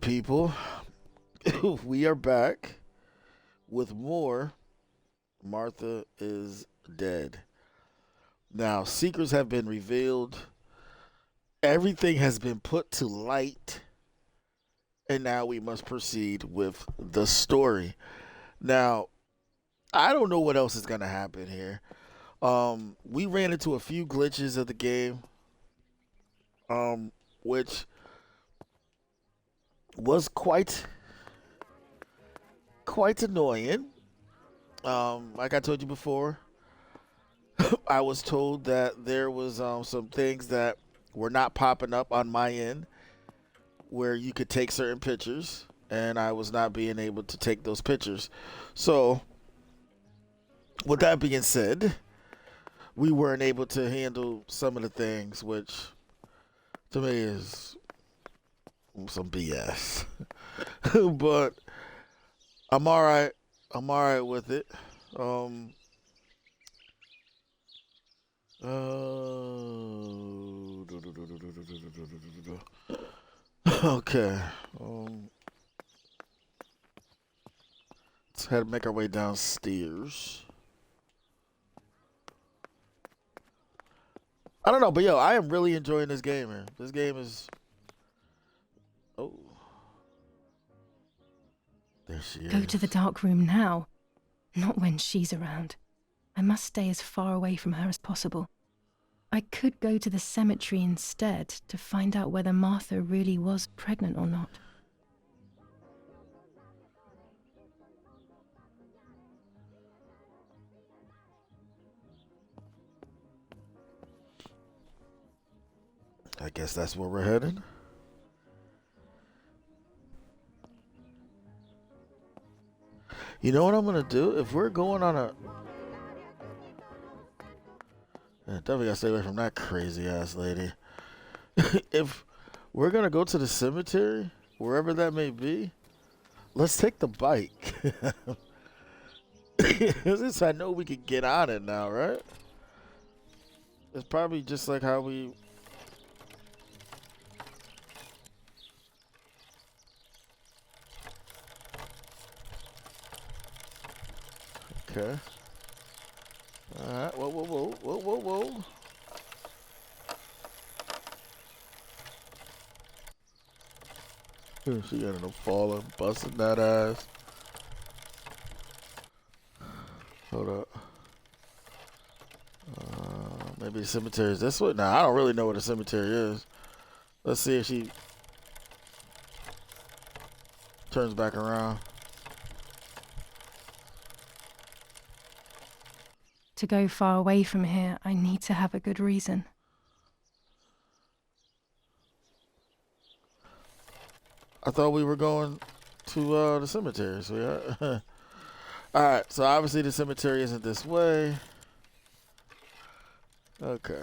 people? We are back with more Martha is Dead. Now, secrets have been revealed, everything has been put to light, and now we must proceed with the story. Now, I don't know what else is going to happen here. We ran into a few glitches of the game, which was quite annoying. Like I told you before, I was told that there was some things that were not popping up on my end where you could take certain pictures, and I was not being able to take those pictures. So, with that being said, we weren't able to handle some of the things, which to me is some BS. But I'm all right. I'm all right with it. Um, okay. Let's head make our way downstairs. I don't know, but yo, I am really enjoying this game, man. This game is. Oh. There she is. Go to the dark room now. Not when she's around. I must stay as far away from her as possible. I could go to the cemetery instead to find out whether Martha really was pregnant or not. I guess that's where we're headed. You know what I'm gonna do? If we're going on a... Yeah, definitely gotta stay away from that crazy ass lady. If we're gonna go to the cemetery, wherever that may be, let's take the bike. Since I know we can get on it now, right? It's probably just like how we... Okay. Alright, whoa. She got no falling, busting that ass. Hold up. Maybe the cemetery is this way? Nah, I don't really know where the cemetery is. Let's see if she turns back around. To go far away from here, I need to have a good reason. I thought we were going to the cemetery, so Alright, so obviously the cemetery isn't this way. Okay.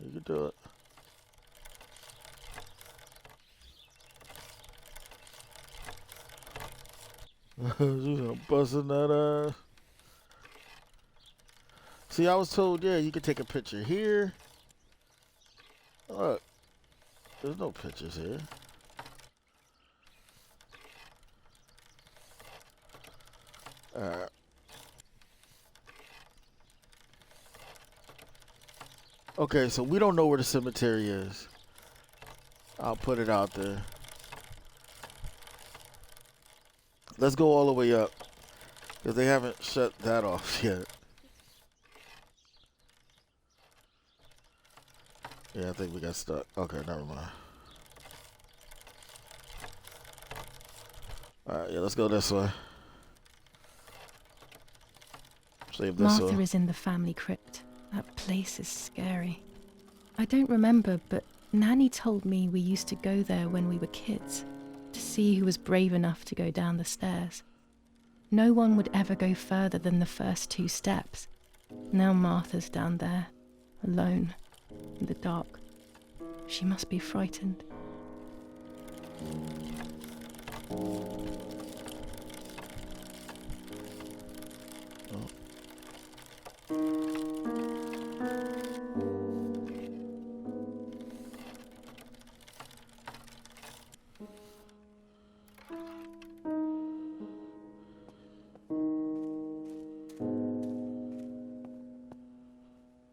You can do it. She's gonna busting that ass. See, I was told, yeah, you could take a picture here. Look, there's no pictures here. Alright. Okay, so we don't know where the cemetery is. I'll put it out there. Let's go all the way up, because they haven't shut that off yet. Yeah, I think we got stuck. Okay, never mind. Alright, yeah, let's go this way. Save this Martha one. is in the family crypt. That place is scary. I don't remember, but Nanny told me we used to go there when we were kids, to see who was brave enough to go down the stairs. No one would ever go further than the first 2 steps. Now Martha's down there, alone, in the dark. She must be frightened.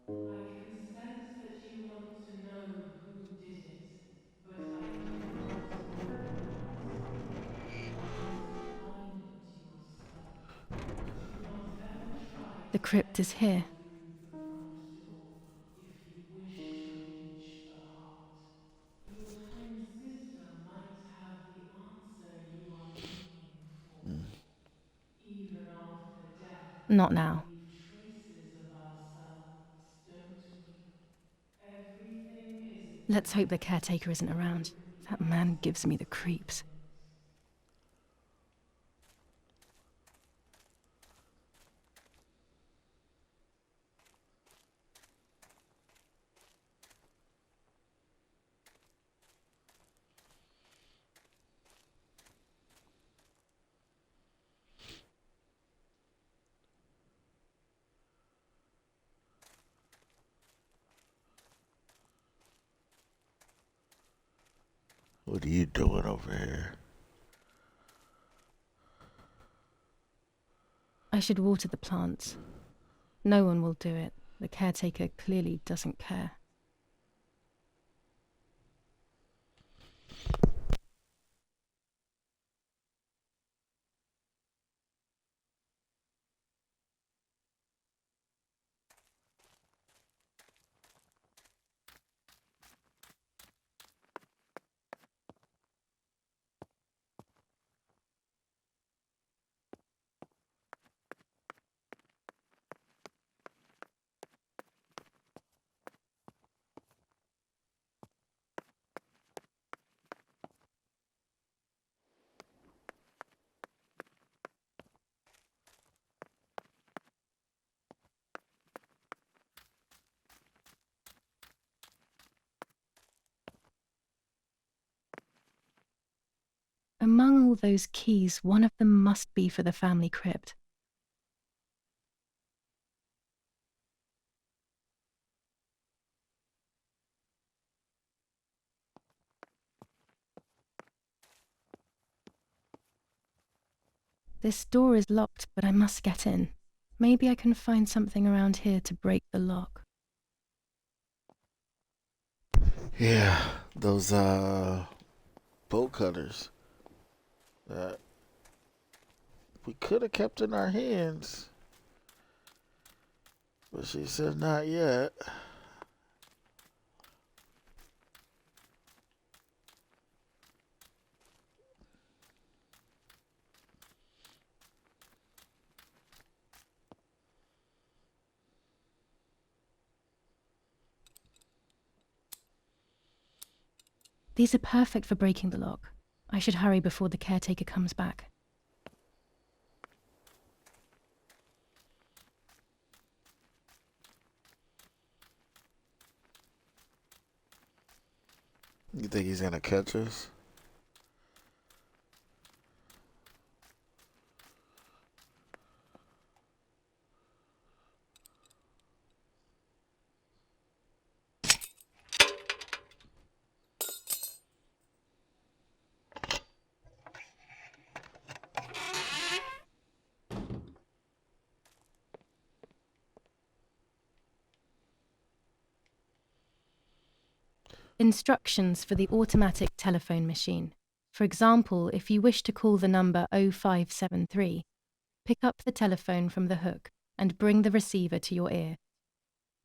I can sense that you want to know who did it, but I do not know yet. You must find it yourself. Do not ever try The to crypt is enter here. through the front door if you wish to reach the heart. Your twin sister might have the answer you are looking for. Even after death, Not we now. leave traces of ourselves, don't we? Everything is Let's hope the there, caretaker isn't and you around. can That ask man gives me the for creeps. it. What are you doing over here? I should water the plants. No one will do it. The caretaker clearly doesn't care. Among all those keys, one of them must be for the family crypt. This door is locked, but I must get in. Maybe I can find something around here to break the lock. Yeah, those bolt cutters that we could have kept in our hands, but she said not yet. These are perfect for breaking the lock. I should hurry before the caretaker comes back. You think he's gonna catch us? Instructions for the automatic telephone machine. For example, if you wish to call the number 0573, pick up the telephone from the hook and bring the receiver to your ear.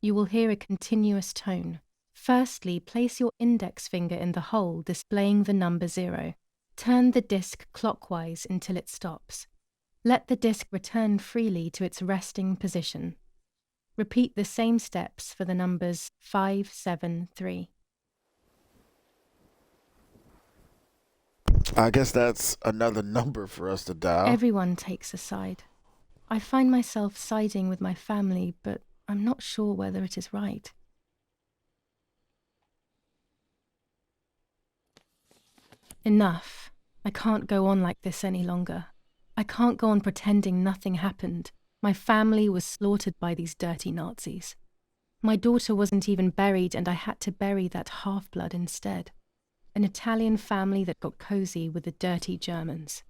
You will hear a continuous tone. Firstly, place your index finger in the hole displaying the number 0. Turn the disc clockwise until it stops. Let the disc return freely to its resting position. Repeat the same steps for the numbers 573. I guess that's another number for us to dial. Everyone takes a side. I find myself siding with my family, but I'm not sure whether it is right. Enough. I can't go on like this any longer. I can't go on pretending nothing happened. My family was slaughtered by these dirty Nazis. My daughter wasn't even buried, and I had to bury that half-blood instead. An Italian family that got cozy with the dirty Germans.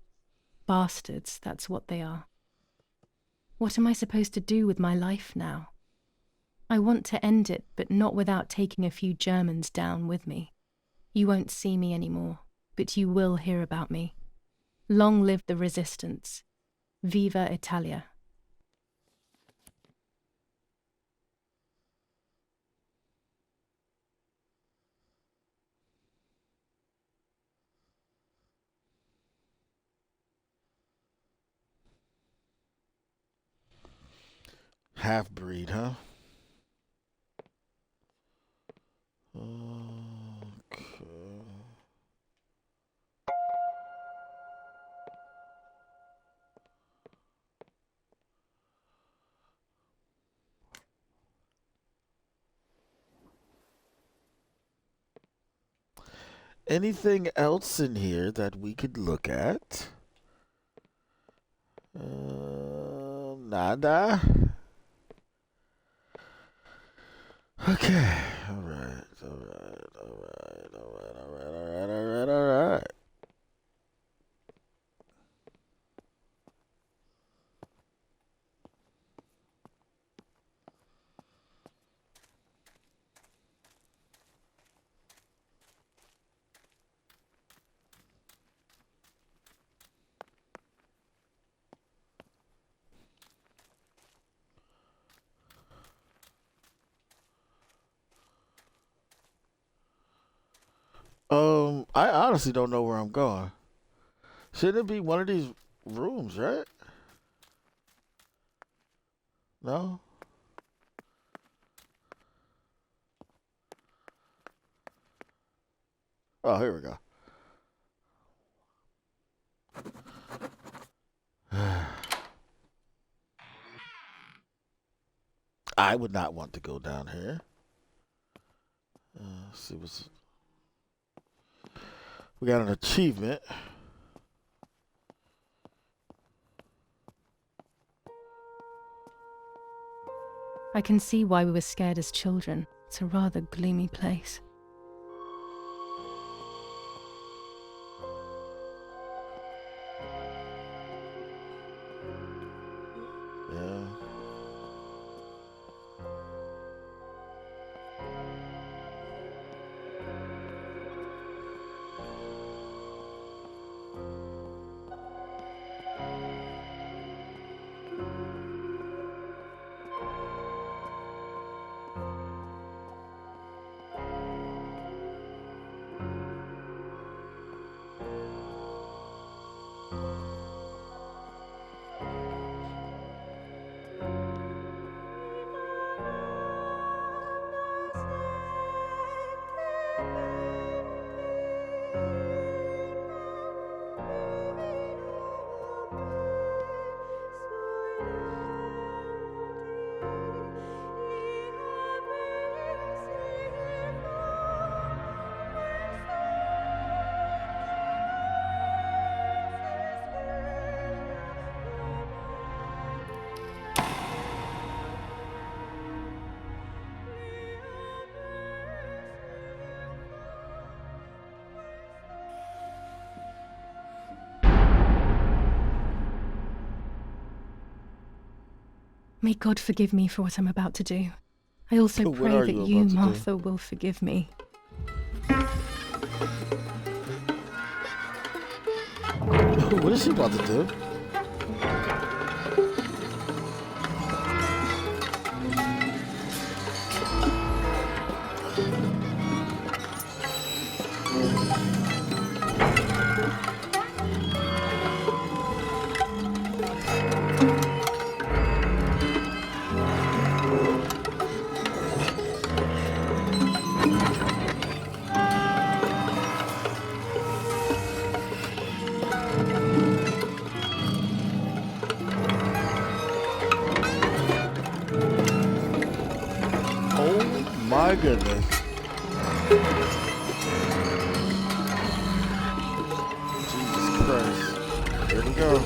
Bastards, that's what they are. What am I supposed to do with my life now? I want to end it, but not without taking a few Germans down with me. You won't see me anymore, but you will hear about me. Long live the resistance. Viva Italia. Half breed, huh? Okay. Anything else in here that we could look at? Nada. Okay. All right. I honestly don't know where I'm going. Shouldn't it be one of these rooms, right? No? Oh, here we go. I would not want to go down here. Let's see what's... We got an achievement. I can see why we were scared as children. It's a rather gloomy place. Yeah. May God forgive me for what I'm about to do. I also What pray are that you you, about to do? Martha, will forgive me. What is she about to do? My goodness. go.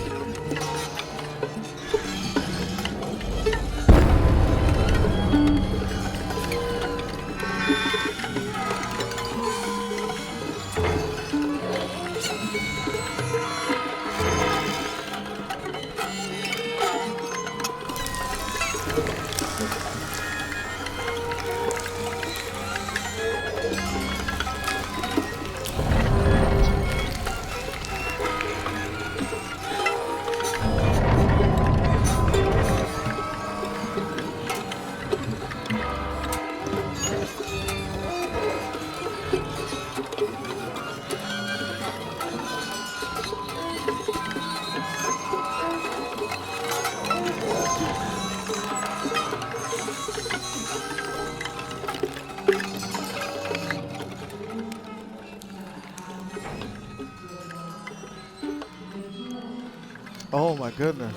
Oh my goodness.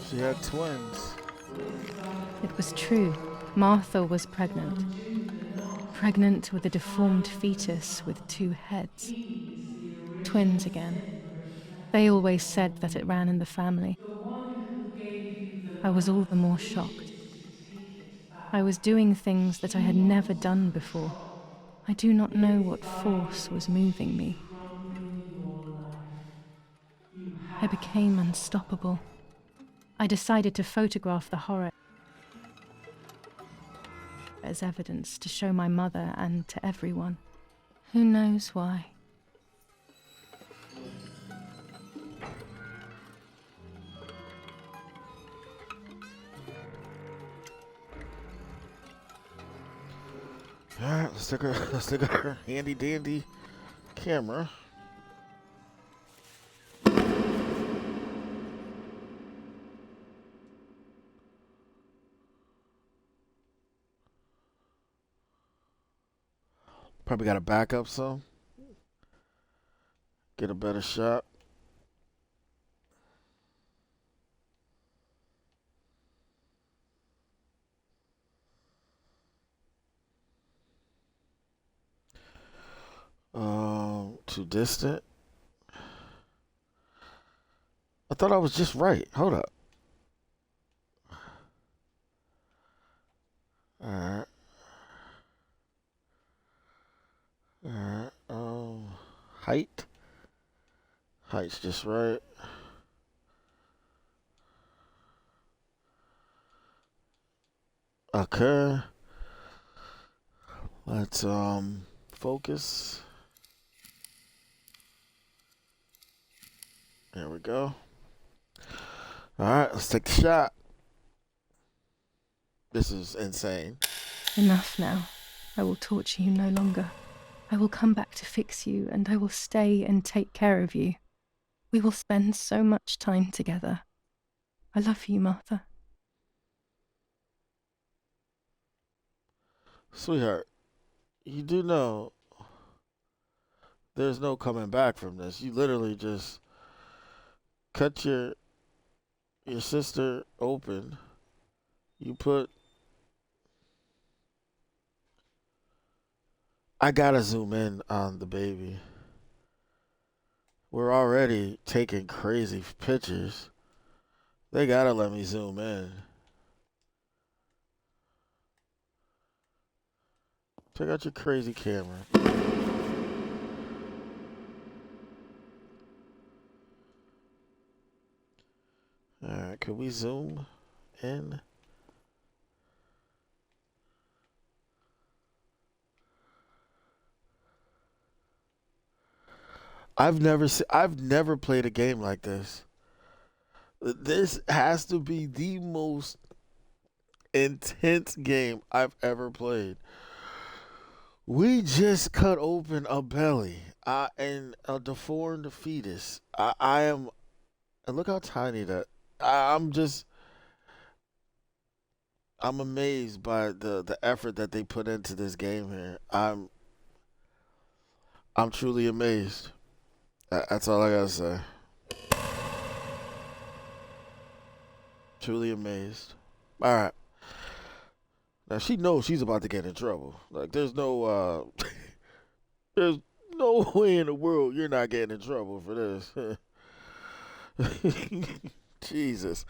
She had twins. It was true. Martha was pregnant. Pregnant with a deformed fetus with 2 heads. Twins again. They always said that it ran in the family. I was all the more shocked. I was doing things that I had never done before. I do not know what force was moving me. I became unstoppable. I decided to photograph the horror as evidence to show my mother and to everyone. Who knows why? All right, let's take our handy dandy camera. Probably got to back up some. Get a better shot. Too distant. I thought I was just right. Hold up. Alright. Alright. Height. Height's just right. Okay. Let's focus. There we go. Alright, let's take the shot. This is insane. Enough now. I will torture you no longer. I will come back to fix you, and I will stay and take care of you. We will spend so much time together. I love you, Martha. Sweetheart, you do know there's no coming back from this. You literally just cut your sister open. You put. I gotta zoom in on the baby. We're already taking crazy pictures. They gotta let me zoom in. Check out your crazy camera. Alright, can we zoom in? I've never played a game like this. This has to be the most intense game I've ever played. We just cut open a belly and a deformed fetus. I am, and look how tiny that. I'm just, I'm amazed by the effort that they put into this game here. I'm truly amazed. That's all I gotta say. Truly amazed. All right. Now she knows she's about to get in trouble. Like there's no there's No way in the world you're not getting in trouble for this. Jesus.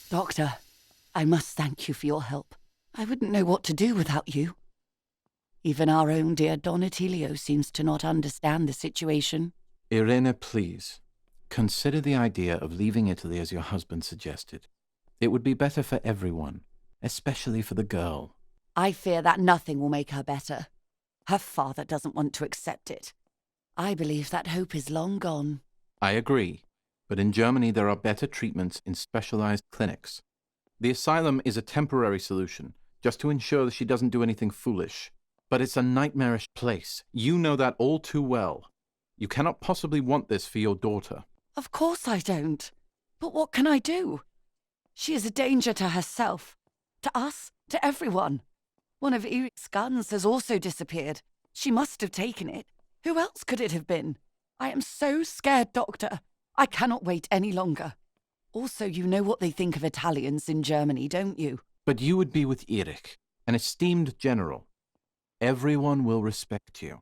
Doctor, I must thank you for your help. I wouldn't know what to do without you. Even our own dear Don Attilio seems to not understand the situation. Irene, please. Consider the idea of leaving Italy as your husband suggested. It would be better for everyone, especially for the girl. I fear that nothing will make her better. Her father doesn't want to accept it. I believe that hope is long gone. I agree, but in Germany there are better treatments in specialized clinics. The asylum is a temporary solution, just to ensure that she doesn't do anything foolish. But it's a nightmarish place. You know that all too well. You cannot possibly want this for your daughter. Of course I don't. But what can I do? She is a danger to herself, to us, to everyone. One of Eric's guns has also disappeared. She must have taken it. Who else could it have been? I am so scared, Doctor. I cannot wait any longer. Also, you know what they think of Italians in Germany, don't you? But you would be with Eric, an esteemed general. Everyone will respect you.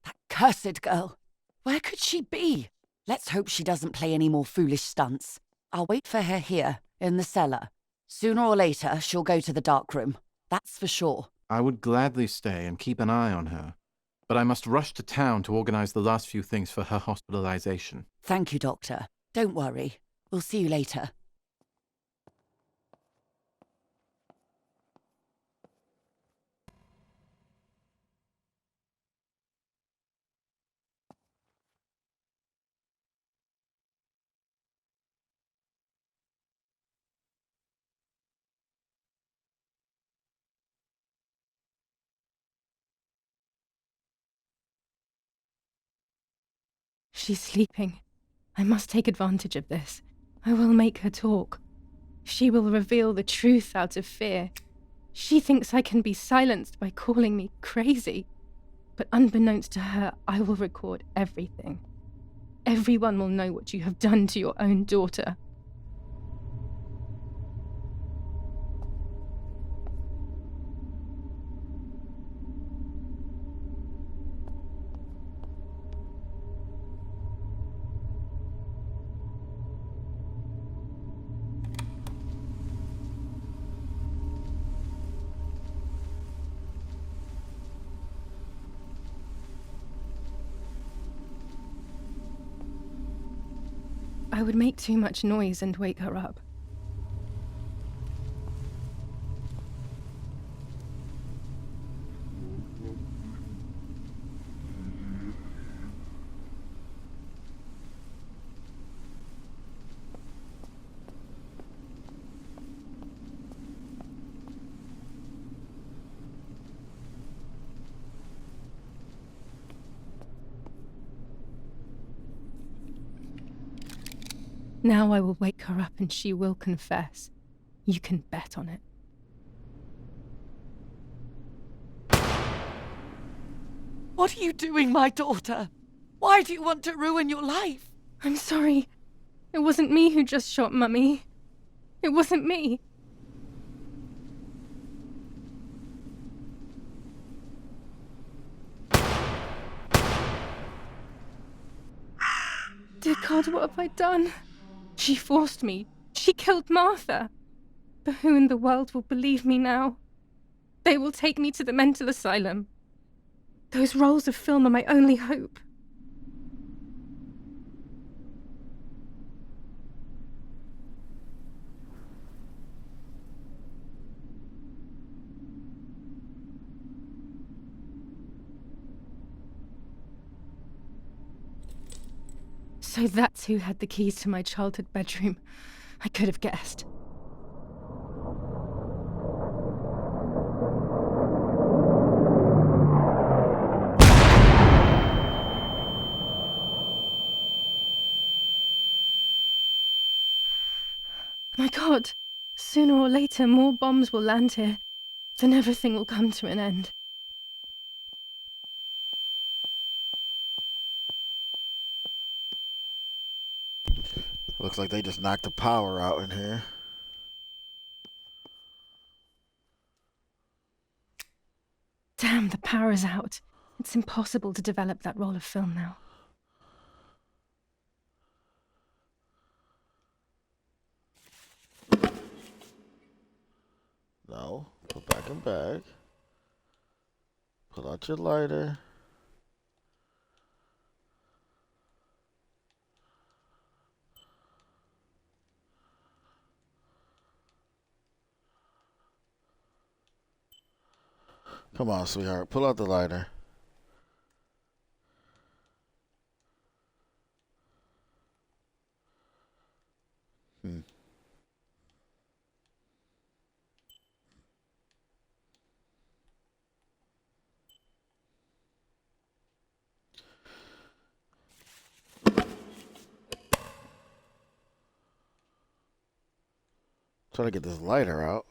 That cursed girl. Where could she be? Let's hope she doesn't play any more foolish stunts. I'll wait for her here, in the cellar. Sooner or later, she'll go to the dark room. That's for sure. I would gladly stay and keep an eye on her, but I must rush to town to organize the last few things for her hospitalization. Thank you, Doctor. Don't worry. We'll see you later. She's sleeping. I must take advantage of this. I will make her talk. She will reveal the truth out of fear. She thinks I can be silenced by calling me crazy. But unbeknownst to her, I will record everything. Everyone will know what you have done to your own daughter. I would make too much noise and wake her up. Now I will wake her up and she will confess. You can bet on it. What are you doing, my daughter? Why do you want to ruin your life? I'm sorry. It wasn't me who just shot Mummy. It wasn't me. Dear God, what have I done? She forced me. She killed Martha. But who in the world will believe me now? They will take me to the mental asylum. Those rolls of film are my only hope. So that's who had the keys to my childhood bedroom. I could have guessed. My God! Sooner or later, more bombs will land here. Then everything will come to an end. Looks like they just knocked the power out in here. Damn, the power's out. It's impossible to develop that roll of film now. No. Put back in bag. Pull out your lighter. Come on, sweetheart. Pull out the lighter. Trying to get this lighter out.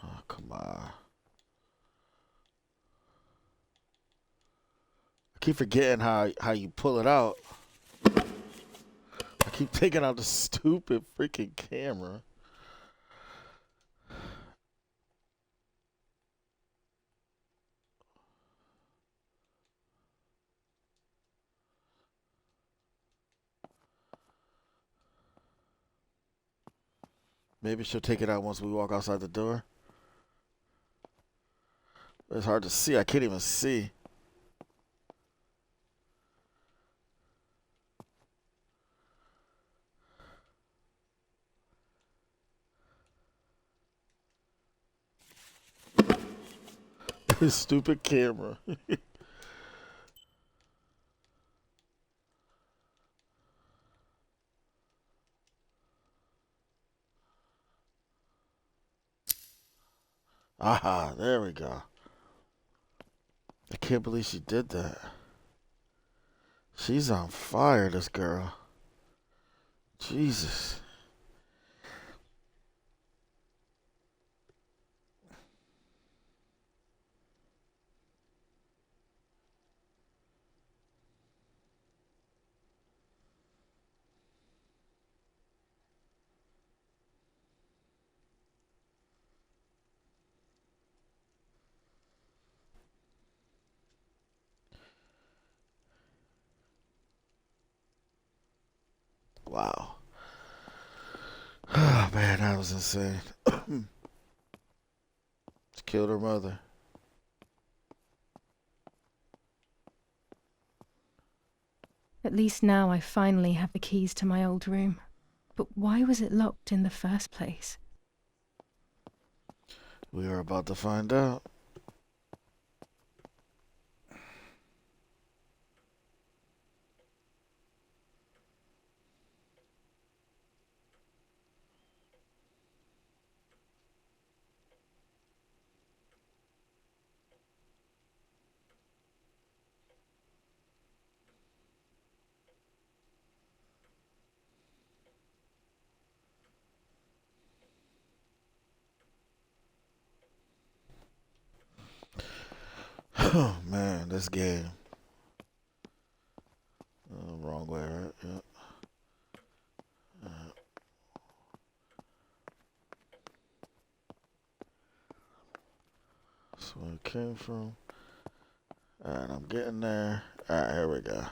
Oh, come on. I keep forgetting how you pull it out. I keep taking out the stupid freaking camera. Maybe she'll take it out once we walk outside the door. It's hard to see. I can't even see. This stupid camera. Aha, there we go. I can't believe she did that. She's on fire, this girl. Jesus. Wow. Oh, man, that was insane. She killed her mother. At least now I finally have the keys to my old room. But why was it locked in the first place? We are about to find out. Oh, man, this game. Wrong way, right? Yep. That's where it came from. Alright, I'm getting there. Alright, here we go.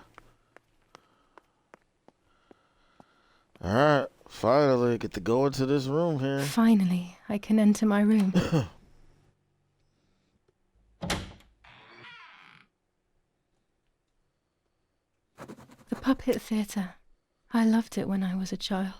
Alright, finally get to go into this room here. Finally, I can enter my room. The puppet theatre. I loved it when I was a child.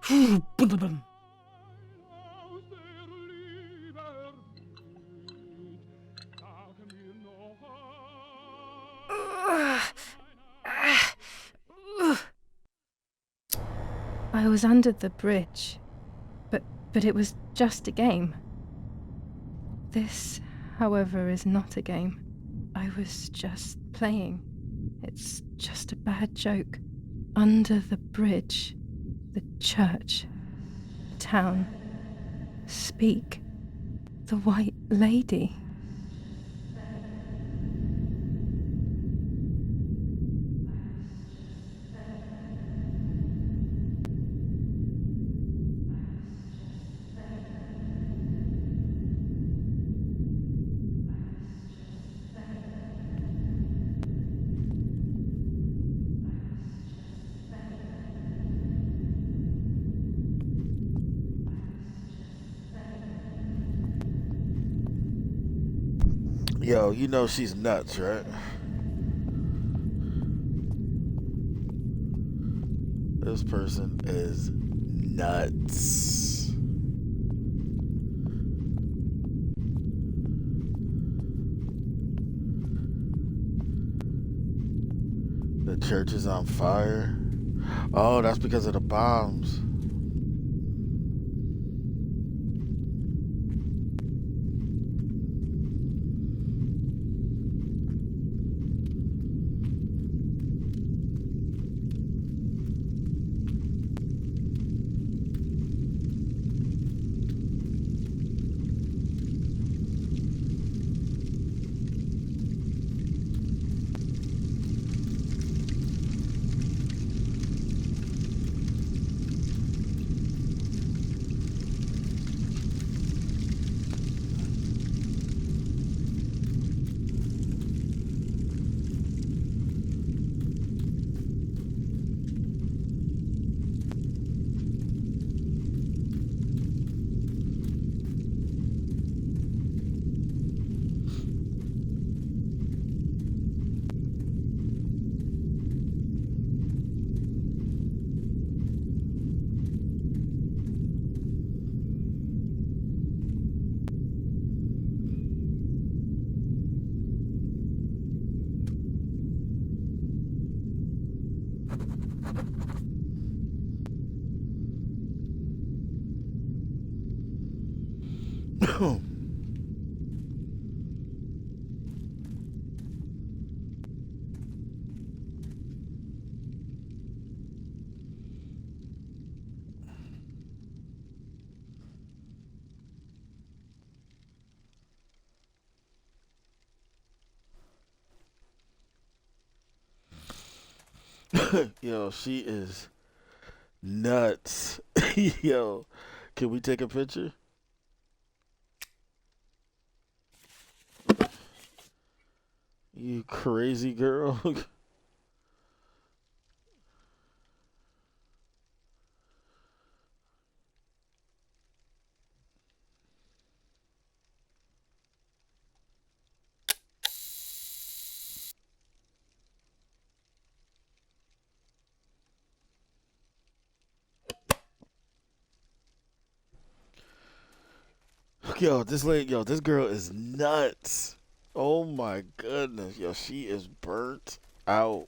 I was under the bridge, but it was just a game. This, however, is not a game. I was just playing. It's just a bad joke. Under the bridge, the church, town. Speak. The White Lady. Yo, you know she's nuts, right? This person is nuts. The church is on fire. Oh, that's because of the bombs. Yo, she is nuts. Yo, can we take a picture? You crazy girl. Yo, this girl is nuts. Oh my goodness. Yo, she is burnt out.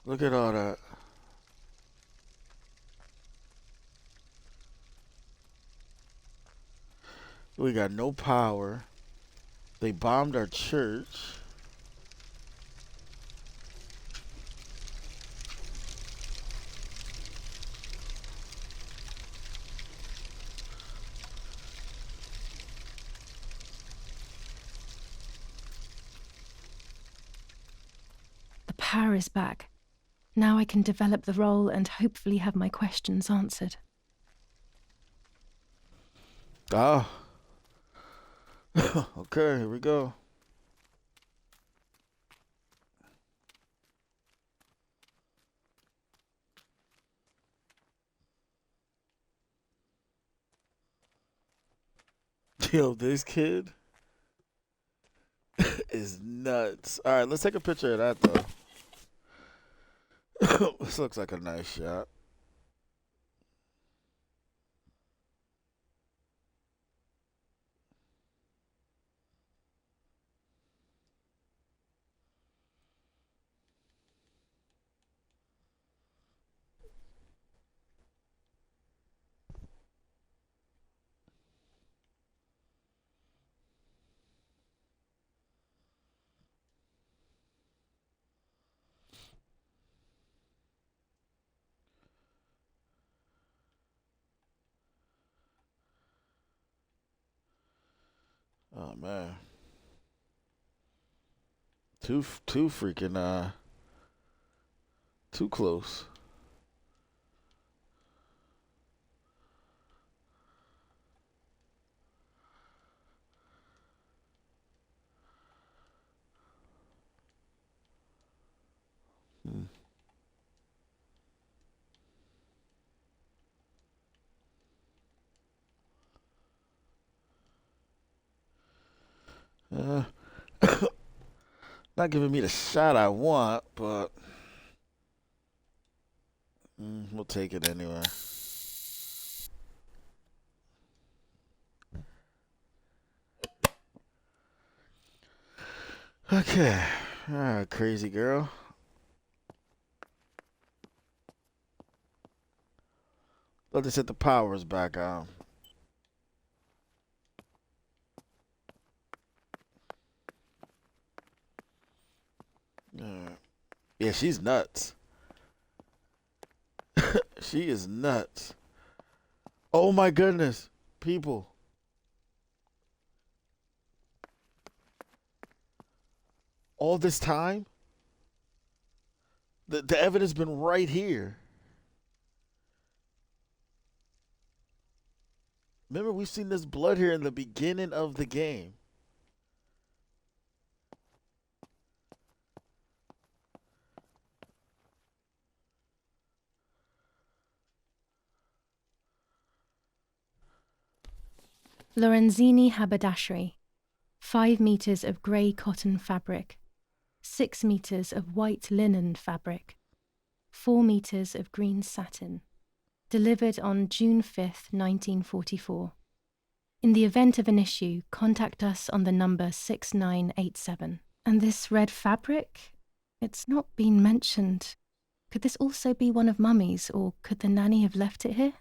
Look at all that. We got no power. They bombed our church. The power is back. Now I can develop the role and hopefully have my questions answered. Ah. Okay, here we go. Yo, this kid. is nuts. All right, let's take a picture of that though. This looks like a nice shot. Oh man, too freaking too close. Hmm. Uh, not giving me the shot I want, but we'll take it anyway. Okay. All right, crazy girl. Let us hit the powers back on. Yeah, she's nuts. She is nuts. Oh my goodness, people. All this time, the evidence been right here. Remember, we've seen this blood here in the beginning of the game. Lorenzini haberdashery. 5 meters of grey cotton fabric. 6 meters of white linen fabric. 4 meters of green satin. Delivered on June 5th, 1944. In the event of an issue, contact us on the number 6987. And this red fabric? It's not been mentioned. Could this also be one of Mummy's, or could the nanny have left it here?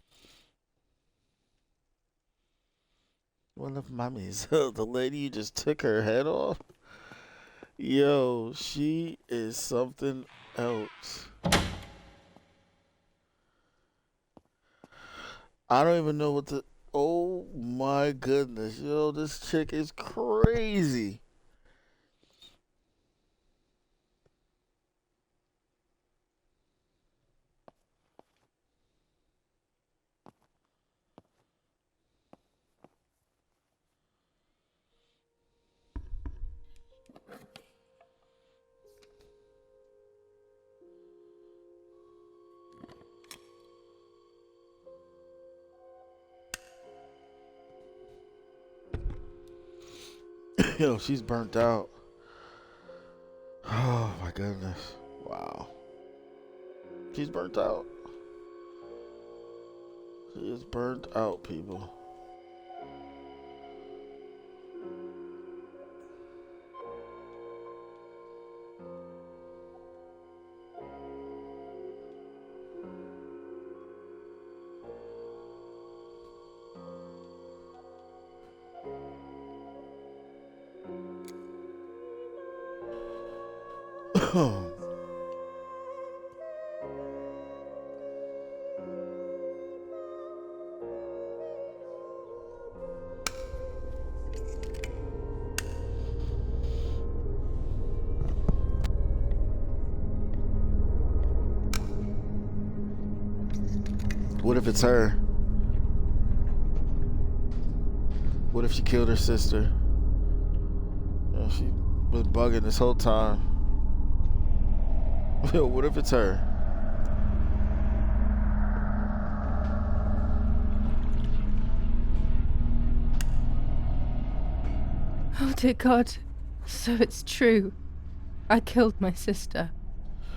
One of Mummy's. The lady you just took her head off? Yo, she is something else. I don't even know what to... Oh my goodness. Yo, this chick is crazy. Yo, she's burnt out. Oh my goodness. Wow. She's burnt out. She is burnt out, people. What if it's her? What if she killed her sister? You know, she was bugging this whole time. Yo, what if it's her? Oh dear God, So it's true. I killed my sister.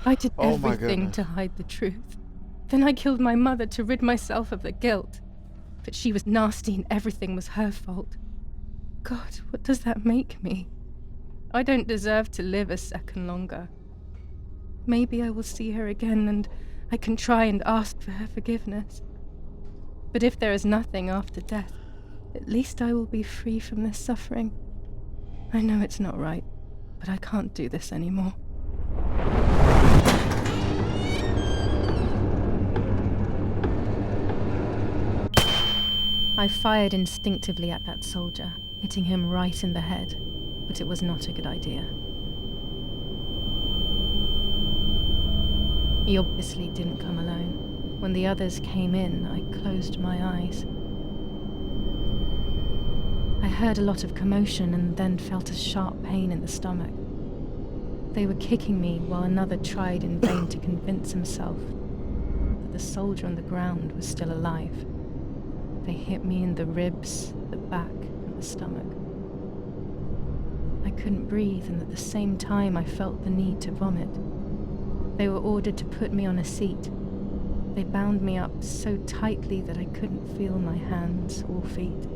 I did Oh my everything goodness. to hide the truth. Then I killed my mother to rid myself of the guilt. But she was nasty and everything was her fault. God, what does that make me? I don't deserve to live a second longer. Maybe I will see her again and I can try and ask for her forgiveness. But if there is nothing after death, at least I will be free from this suffering. I know it's not right, but I can't do this anymore. I fired instinctively at that soldier, hitting him right in the head, but it was not a good idea. He obviously didn't come alone. When the others came in, I closed my eyes. I heard a lot of commotion and then felt a sharp pain in the stomach. They were kicking me while another tried in vain to convince himself that the soldier on the ground was still alive. They hit me in the ribs, the back, and the stomach. I couldn't breathe, and at the same time I felt the need to vomit. They were ordered to put me on a seat. They bound me up so tightly that I couldn't feel my hands or feet.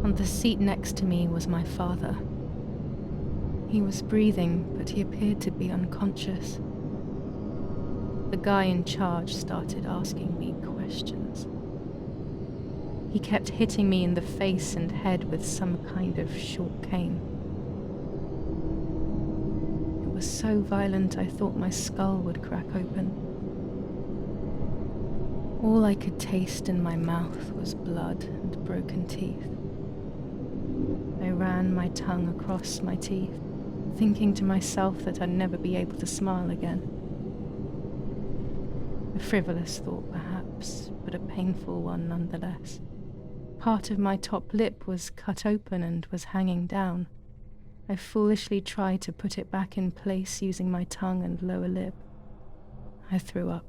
On the seat next to me was my father. He was breathing, but he appeared to be unconscious. The guy in charge started asking me questions. He kept hitting me in the face and head with some kind of short cane. It was so violent I thought my skull would crack open. All I could taste in my mouth was blood and broken teeth. I ran my tongue across my teeth, thinking to myself that I'd never be able to smile again. A frivolous thought, perhaps, but a painful one nonetheless. Part of my top lip was cut open and was hanging down. I foolishly tried to put it back in place using my tongue and lower lip. I threw up.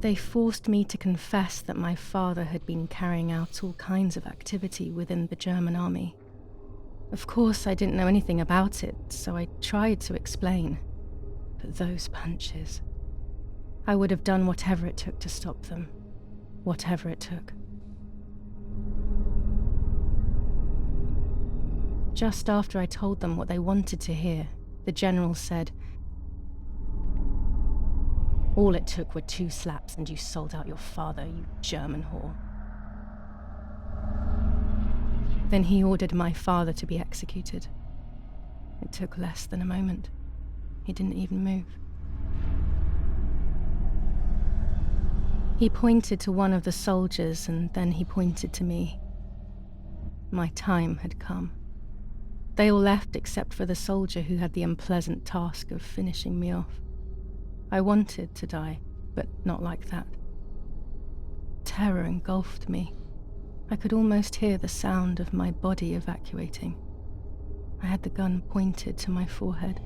They forced me to confess that my father had been carrying out all kinds of activity within the German army. Of course, I didn't know anything about it, so I tried to explain. But those punches... I would have done whatever it took to stop them. Whatever it took. Just after I told them what they wanted to hear, the general said, "All it took were 2 slaps and you sold out your father, you German whore." Then he ordered my father to be executed. It took less than a moment. He didn't even move. He pointed to one of the soldiers and then he pointed to me. My time had come. They all left except for the soldier who had the unpleasant task of finishing me off. I wanted to die, but not like that. Terror engulfed me. I could almost hear the sound of my body evacuating. I had the gun pointed to my forehead.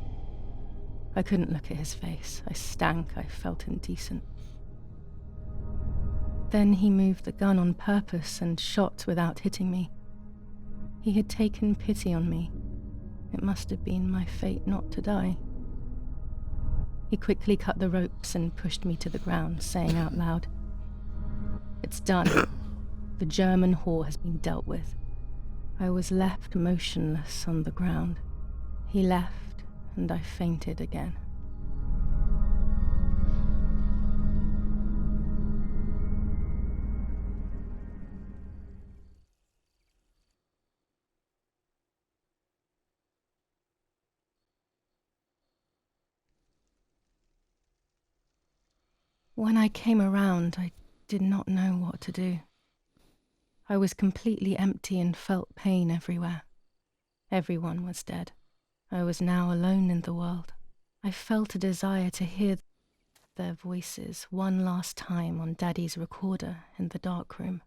I couldn't look at his face. I stank. I felt indecent. Then he moved the gun on purpose and shot without hitting me. He had taken pity on me. It must have been my fate not to die. He quickly cut the ropes and pushed me to the ground, saying out loud, "It's done. The German whore has been dealt with." I was left motionless on the ground. He left, and I fainted again. When I came around, I did not know what to do. I was completely empty and felt pain everywhere. Everyone was dead. I was now alone in the world. I felt a desire to hear their voices one last time on Daddy's recorder in the dark room.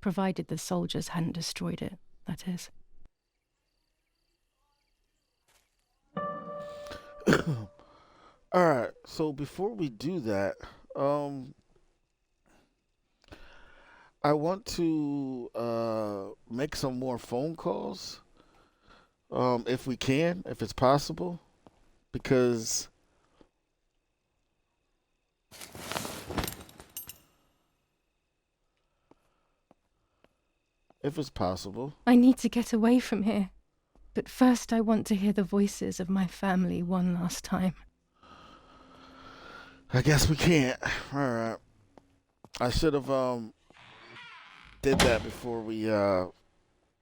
Provided the soldiers hadn't destroyed it, that is. All right. So before we do that, I want to make some more phone calls, if we can, if it's possible, because if it's possible. I need to get away from here. But first, I want to hear the voices of my family one last time. I guess we can't. All right. I should have did that before we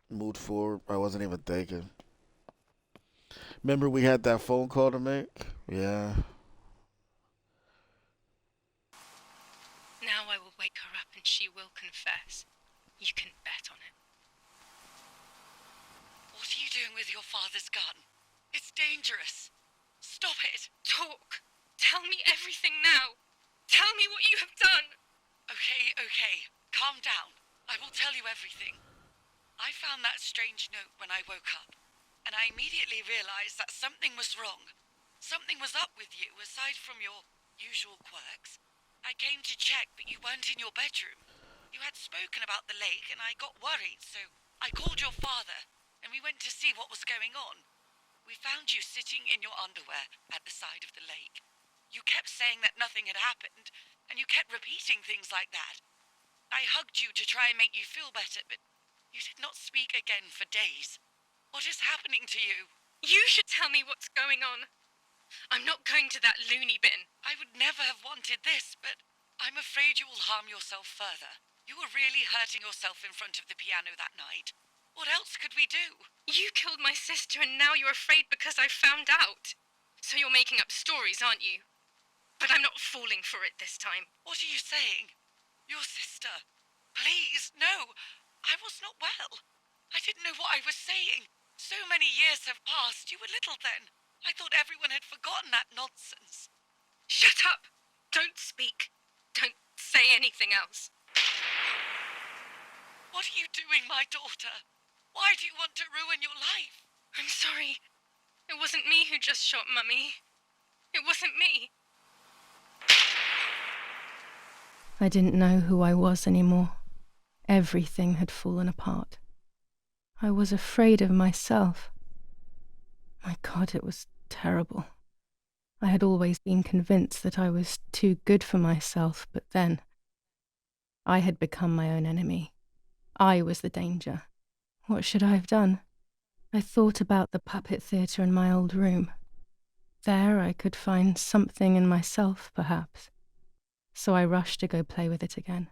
moved forward. I wasn't even thinking. Remember we had that phone call to make? Yeah. Now I will wake her up and she will confess. You can bet on it. What are you doing with your father's gun? It's dangerous. Stop it. Talk! Tell me everything now! Tell me what you have done! Okay. Calm down. I will tell you everything. I found that strange note when I woke up, and I immediately realized that something was wrong. Something was up with you, aside from your usual quirks. I came to check, but you weren't in your bedroom. You had spoken about the lake, and I got worried, so I called your father, and we went to see what was going on. We found you sitting in your underwear at the side of the lake. You kept saying that nothing had happened, and you kept repeating things like that. I hugged you to try and make you feel better, but you did not speak again for days. What is happening to you? You should tell me what's going on. I'm not going to that loony bin. I would never have wanted this, but I'm afraid you will harm yourself further. You were really hurting yourself in front of the piano that night. What else could we do? You killed my sister and now you're afraid because I found out. So you're making up stories, aren't you? But I'm not falling for it this time. What are you saying? Your sister? Please, no. I was not well. I didn't know what I was saying. So many years have passed. You were little then. I thought everyone had forgotten that nonsense. Shut up! Don't speak. Don't say anything else. What are you doing, my daughter? Why do you want to ruin your life? I'm sorry. It wasn't me who just shot Mummy. It wasn't me. I didn't know who I was anymore. Everything had fallen apart. I was afraid of myself. My God, it was terrible. I had always been convinced that I was too good for myself, but then I had become my own enemy. I was the danger. What should I have done? I thought about the puppet theatre in my old room. There I could find something in myself, perhaps. So I rushed to go play with it again.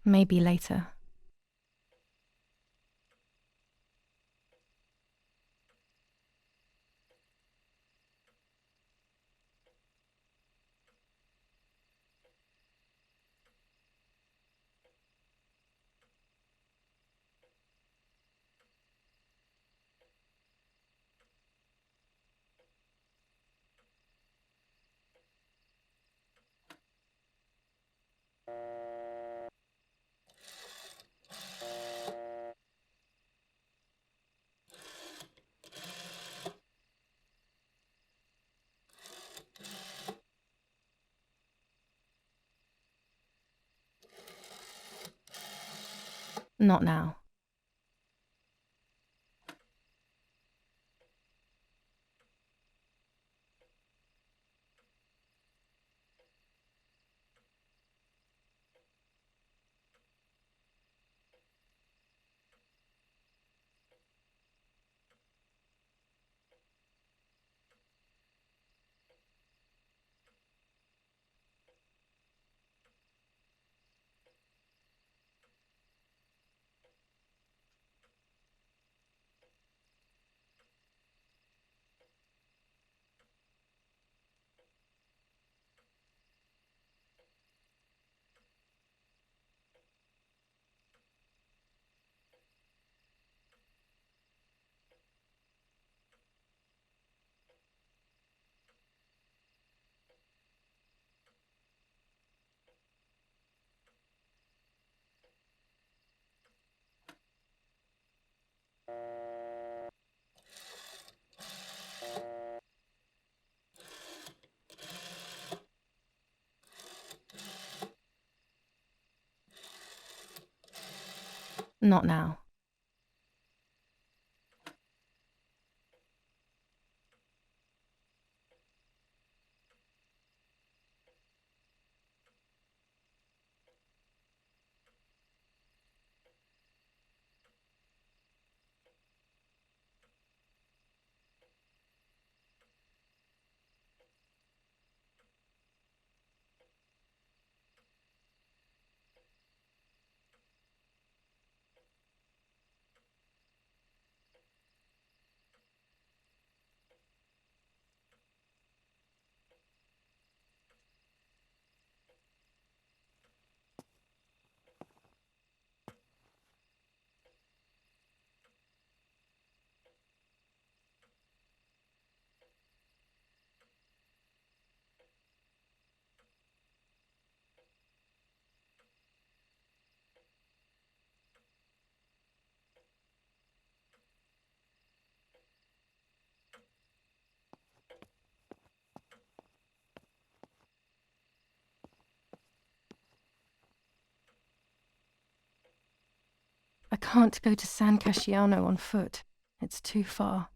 Maybe later. Not now. Not now. I can't go to San Casciano on foot. It's too far.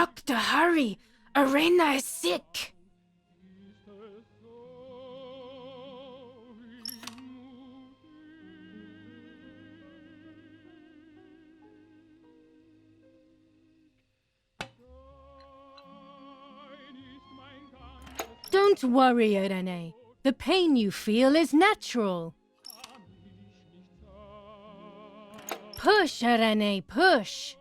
Doctor, hurry! Arena is sick! Don't worry, Irene. The pain you feel is natural. Push, Irene, push!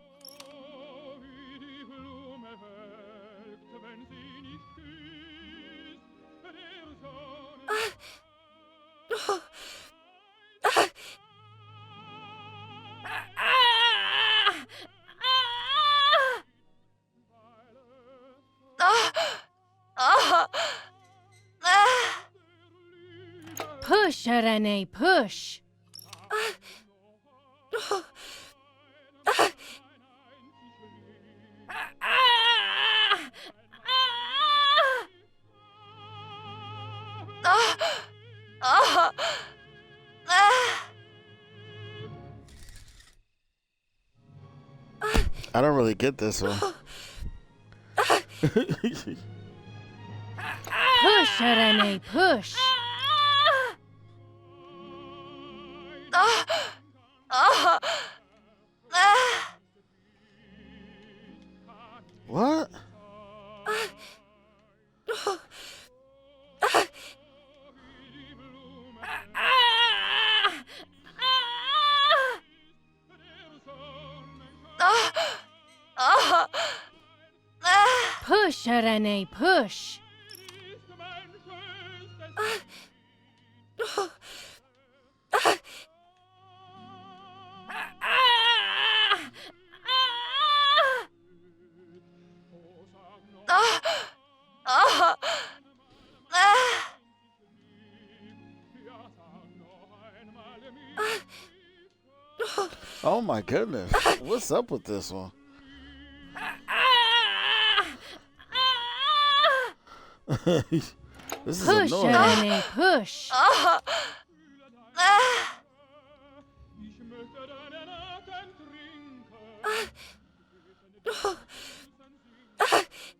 Push, Irene, push! I don't really get this one. Push, Irene, push! What? Push, Irene, push! Oh my goodness. What's up with this one? This is Push, annoying. Irene, push!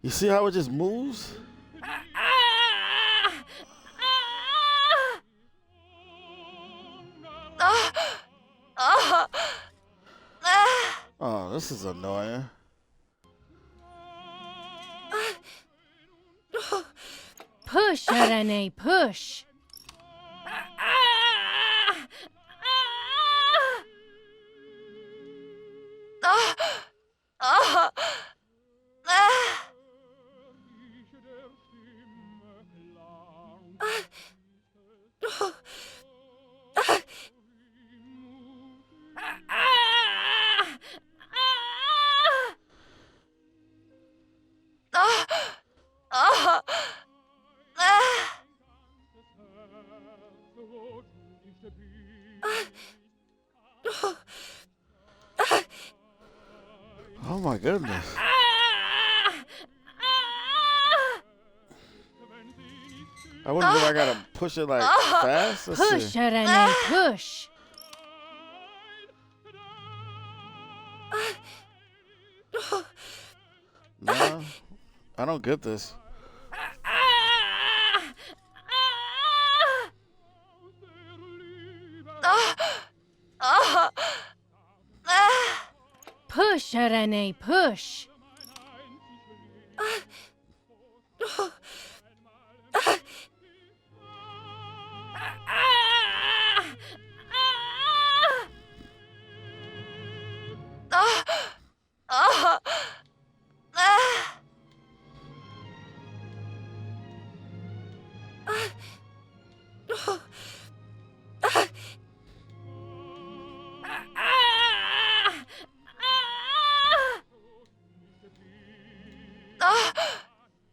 You see how it just moves? Oh, this is annoying. Push, Irene, push! Oh my goodness. I wonder if I gotta push it like fast. Let's Push, see. Irene, push! No, I don't get this. Push, Irene, push!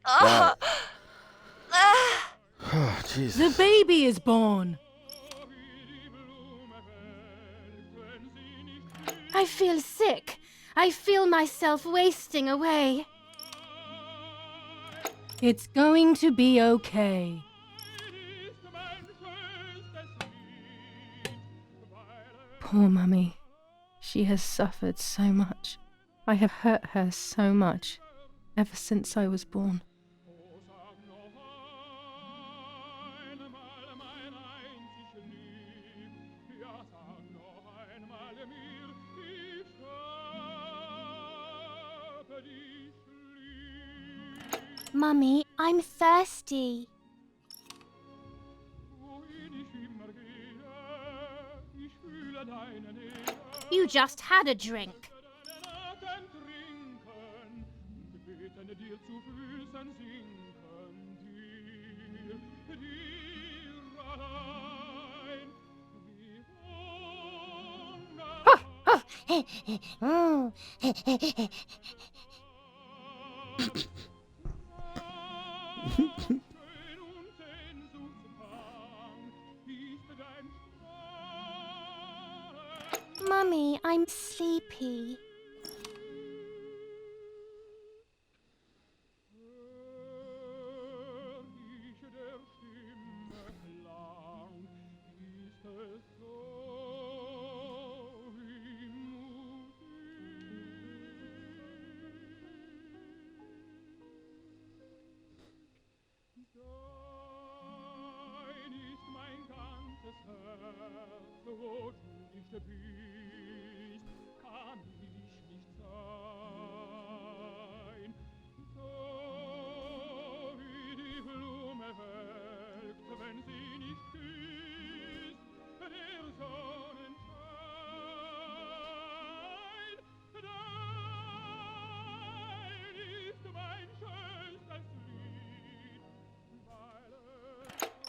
Wow. Oh, The Jesus. baby is born! I feel sick. I feel myself wasting away. It's going to be okay. Poor Mummy. She has suffered so much. I have hurt her so much. ever since I was born. Mummy, I'm thirsty. You just had a drink. Mummy, I'm sleepy.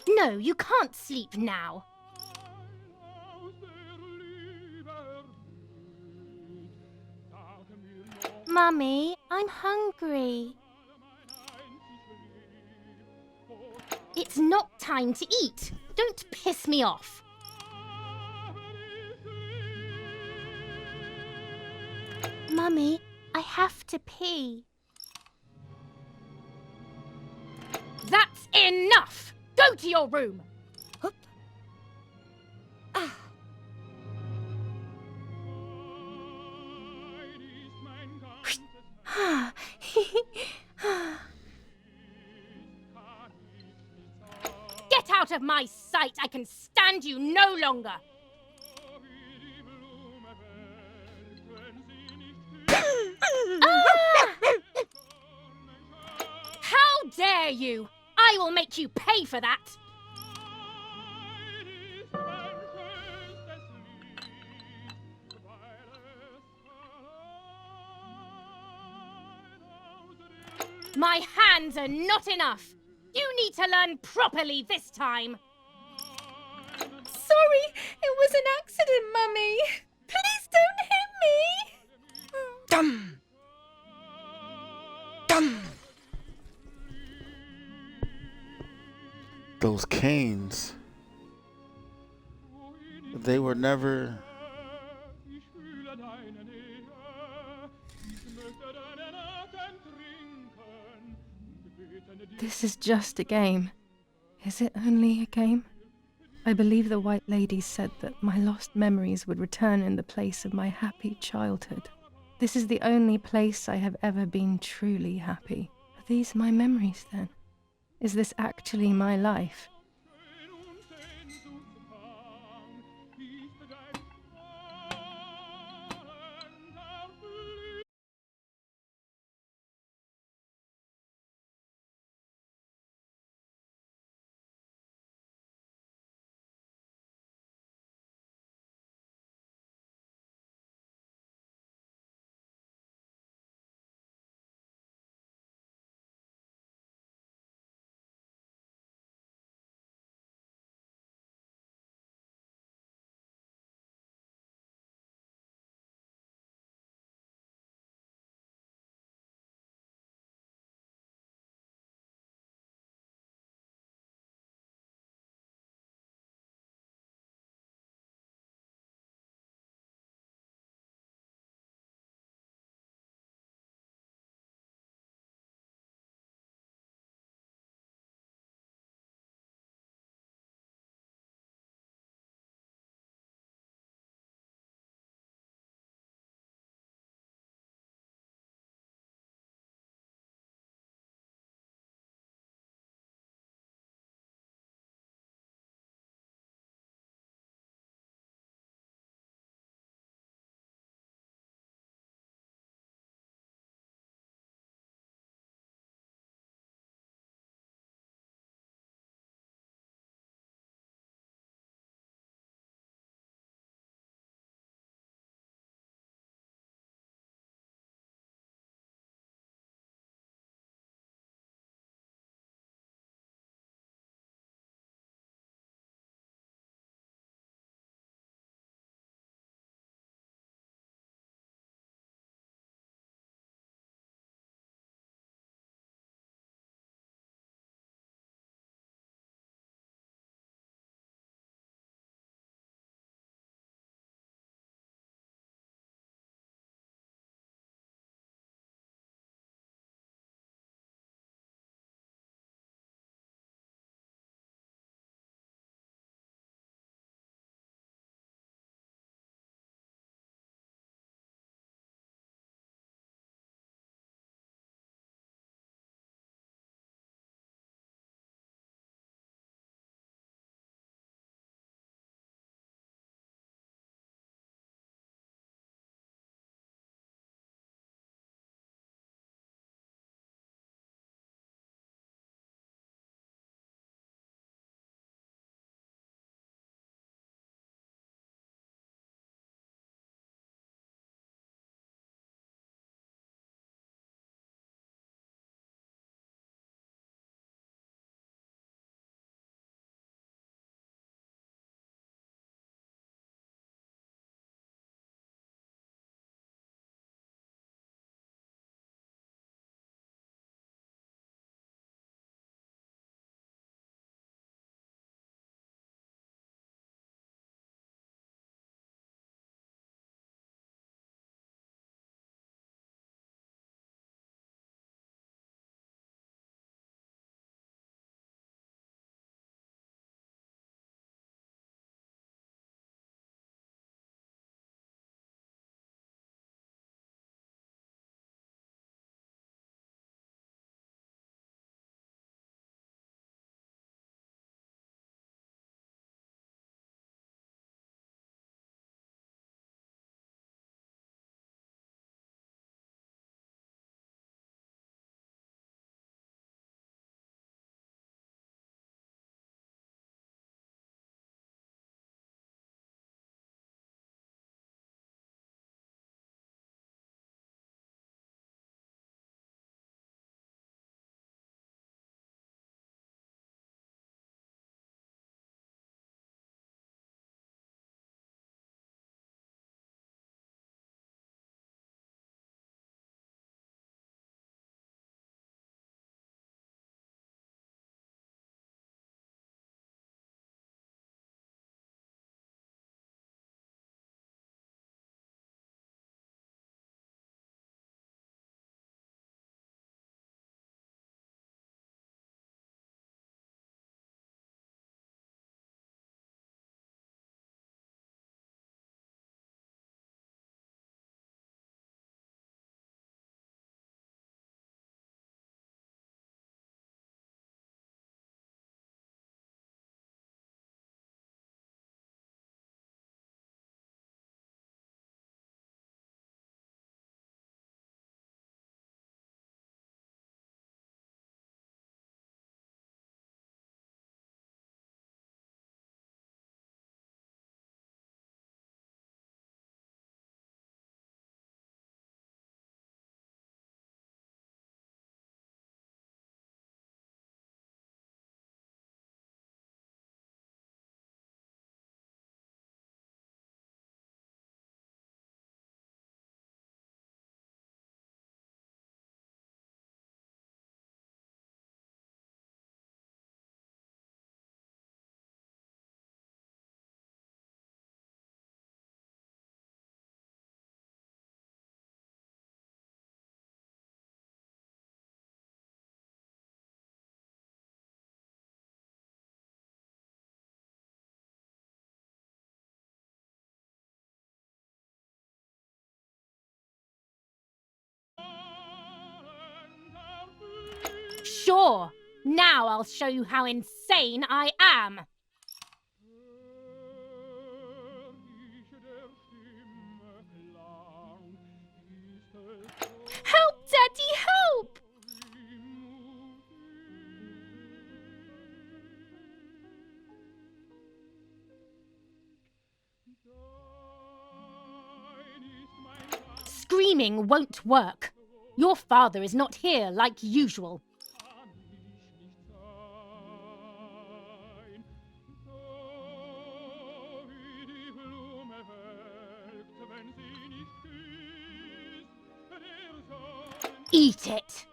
No, you can't sleep now. Mummy, I'm hungry. It's not time to eat. Don't piss me off. Mummy, I have to pee. That's enough! Go to your room! Hup. Ah. Get out of my sight! I can stand you no longer! Ah! How dare you! I will make you pay for that! My hands are not enough! You need to learn properly this time! Sorry, it was an accident, Mummy. Please don't hit me. Dum! Dum! Those canes. They were never. This is just a game. Is it only a game? I believe the White Lady said that my lost memories would return in the place of my happy childhood. This is the only place I have ever been truly happy. Are these my memories then? Is this actually my life? Sure. Now I'll show you how insane I am. Help, Daddy, help! Screaming won't work. Your father is not here like usual. Eat it!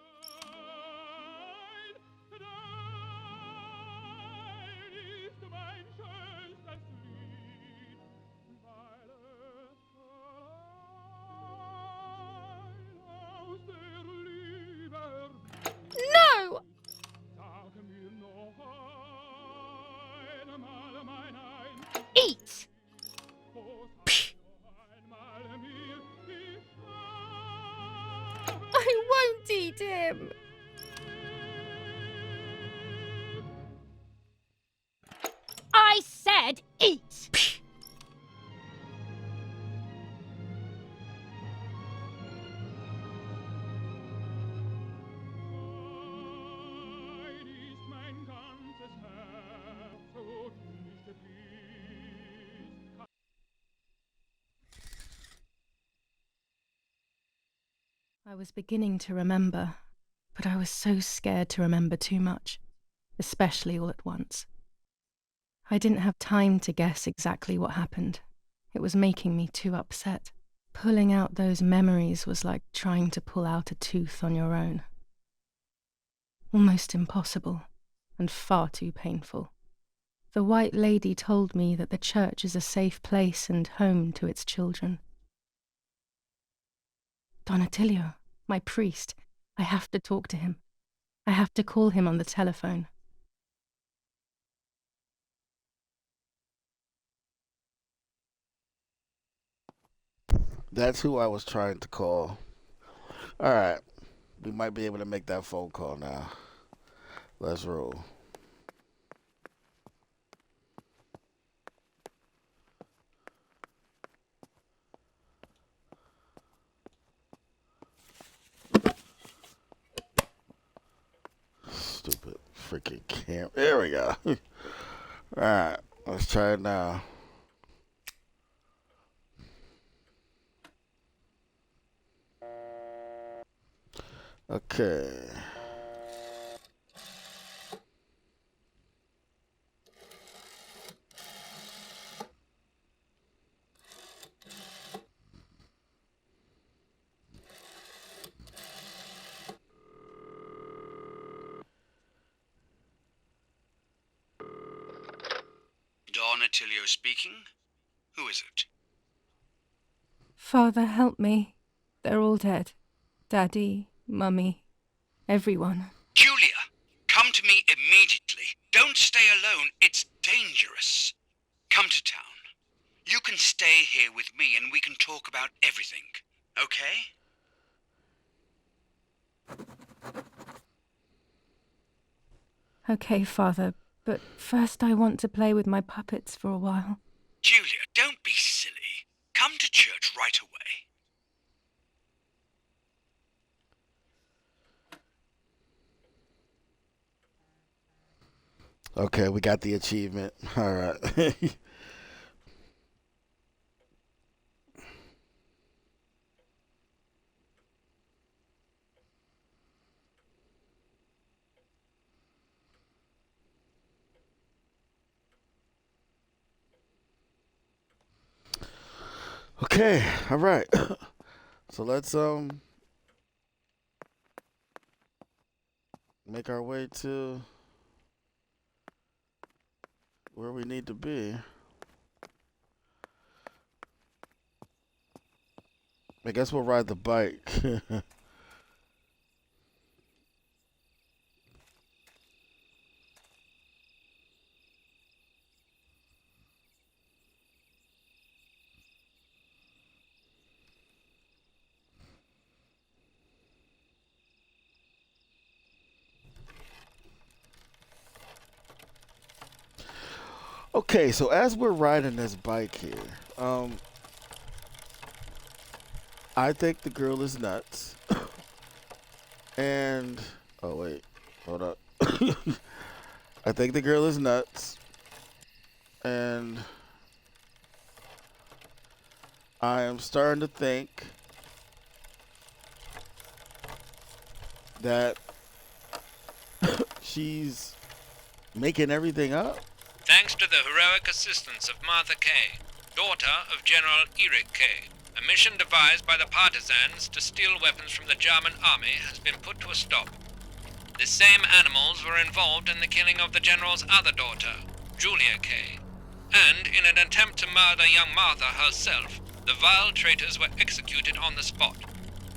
No! Eat! I won't eat him! I said eat! I was beginning to remember, but I was so scared to remember too much, especially all at once. I didn't have time to guess exactly what happened. It was making me too upset. Pulling out those memories was like trying to pull out a tooth on your own. Almost impossible, and far too painful. The White Lady told me that the church is a safe place and home to its children. Don Attilio, my priest, I have to talk to him. I have to call him on the telephone. That's who I was trying to call. All right. We might be able to make that phone call now. Let's roll. Stupid freaking camera. There we go. All right. Let's try it now. Okay. Don Attilio speaking. Who is it? Father, help me. They're all dead. Daddy, Mummy, everyone. Julia, come to me immediately. Don't stay alone. It's dangerous. Come to town. You can stay here with me and we can talk about everything. Okay? Okay, Father, but first I want to play with my puppets for a while. Julia, don't be silly. Come to church right away. Okay, we got the achievement. All right. Okay, all right. So let's make our way to where we need to be. I guess we'll ride the bike. Okay, so as we're riding this bike here, I think the girl is nuts. And oh wait, hold up. I think the girl is nuts, and I am starting to think that she's making everything up. Thanks to the heroic assistance of Martha Kay, daughter of General Eric Kay, a mission devised by the partisans to steal weapons from the German army has been put to a stop. The same animals were involved in the killing of the general's other daughter, Julia Kay, and in an attempt to murder young Martha herself, the vile traitors were executed on the spot.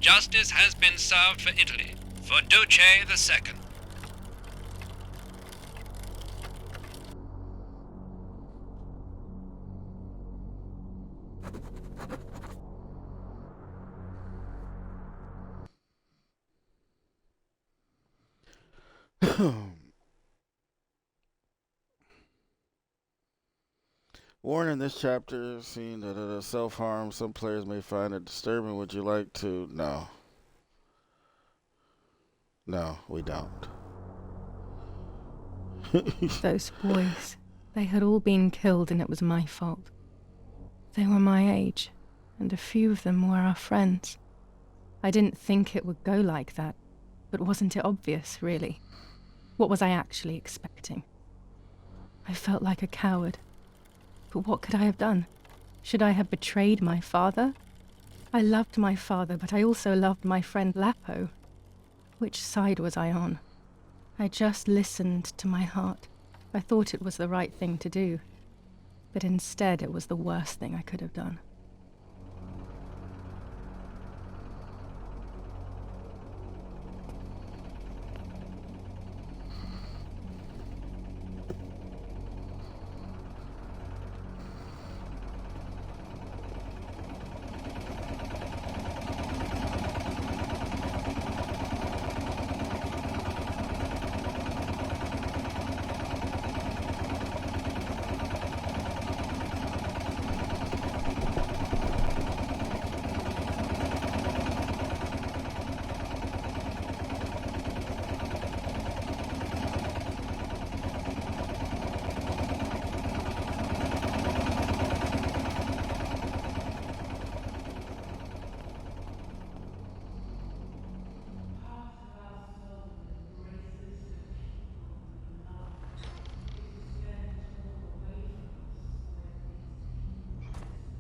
Justice has been served for Italy, for Duce II. Warning, this chapter seen that self-harm. Some players may find it disturbing. Would you like to? No. No, we don't. Those boys, they had all been killed and it was my fault. They were my age, and a few of them were our friends. I didn't think it would go like that, but wasn't it obvious, really? What was I actually expecting? I felt like a coward. But what could I have done? Should I have betrayed my father? I loved my father, but I also loved my friend Lapo. Which side was I on? I just listened to my heart. I thought it was the right thing to do. But instead it was the worst thing I could have done.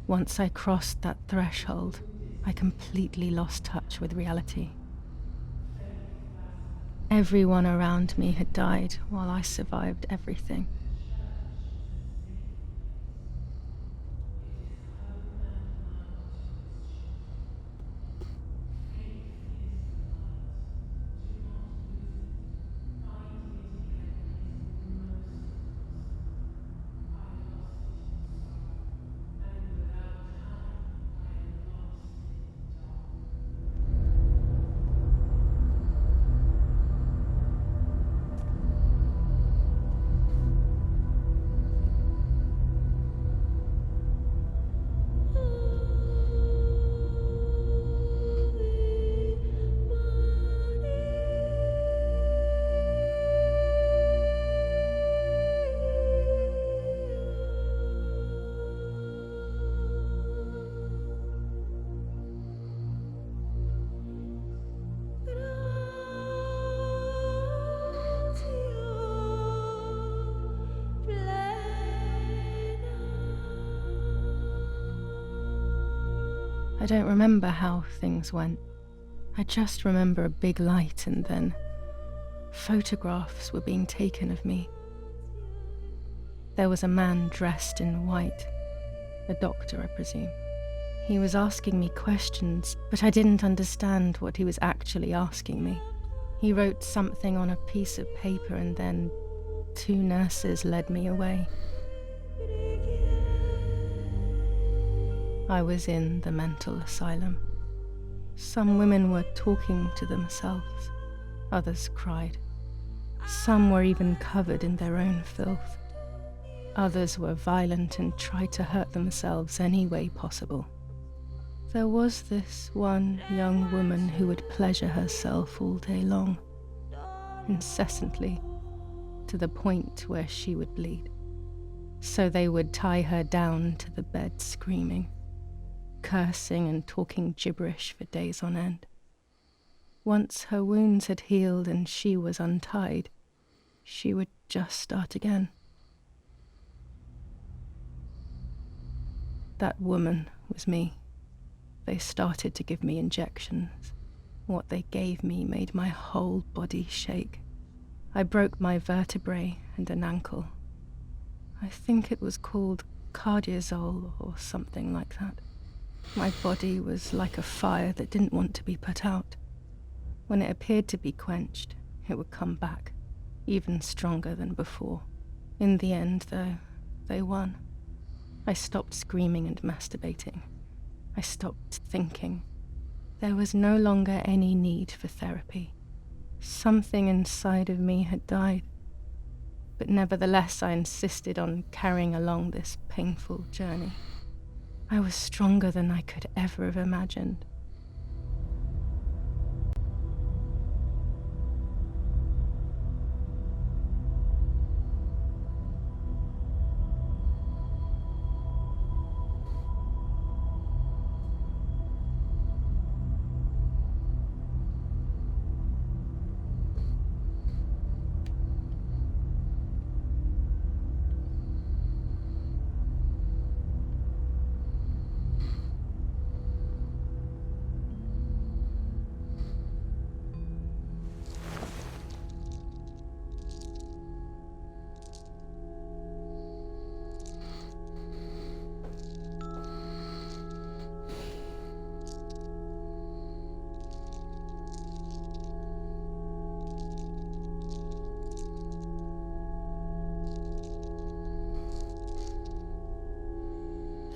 Once I crossed that threshold, I completely lost touch with reality. Everyone around me had died while I survived everything. I don't remember how things went. I just remember a big light and then photographs were being taken of me. There was a man dressed in white, a doctor, I presume. He was asking me questions, but I didn't understand what he was actually asking me. He wrote something on a piece of paper and then 2 nurses led me away. I was in the mental asylum. Some women were talking to themselves. Others cried. Some were even covered in their own filth. Others were violent and tried to hurt themselves any way possible. There was this one young woman who would pleasure herself all day long, incessantly, to the point where she would bleed. So they would tie her down to the bed screaming, cursing and talking gibberish for days on end. Once her wounds had healed and she was untied, she would just start again. That woman was me. They started to give me injections. What they gave me made my whole body shake. I broke my vertebrae and an ankle. I think it was called cardiazole or something like that. My body was like a fire that didn't want to be put out. When it appeared to be quenched, it would come back, even stronger than before. In the end, though, they won. I stopped screaming and masturbating. I stopped thinking. There was no longer any need for therapy. Something inside of me had died. But nevertheless, I insisted on carrying along this painful journey. I was stronger than I could ever have imagined.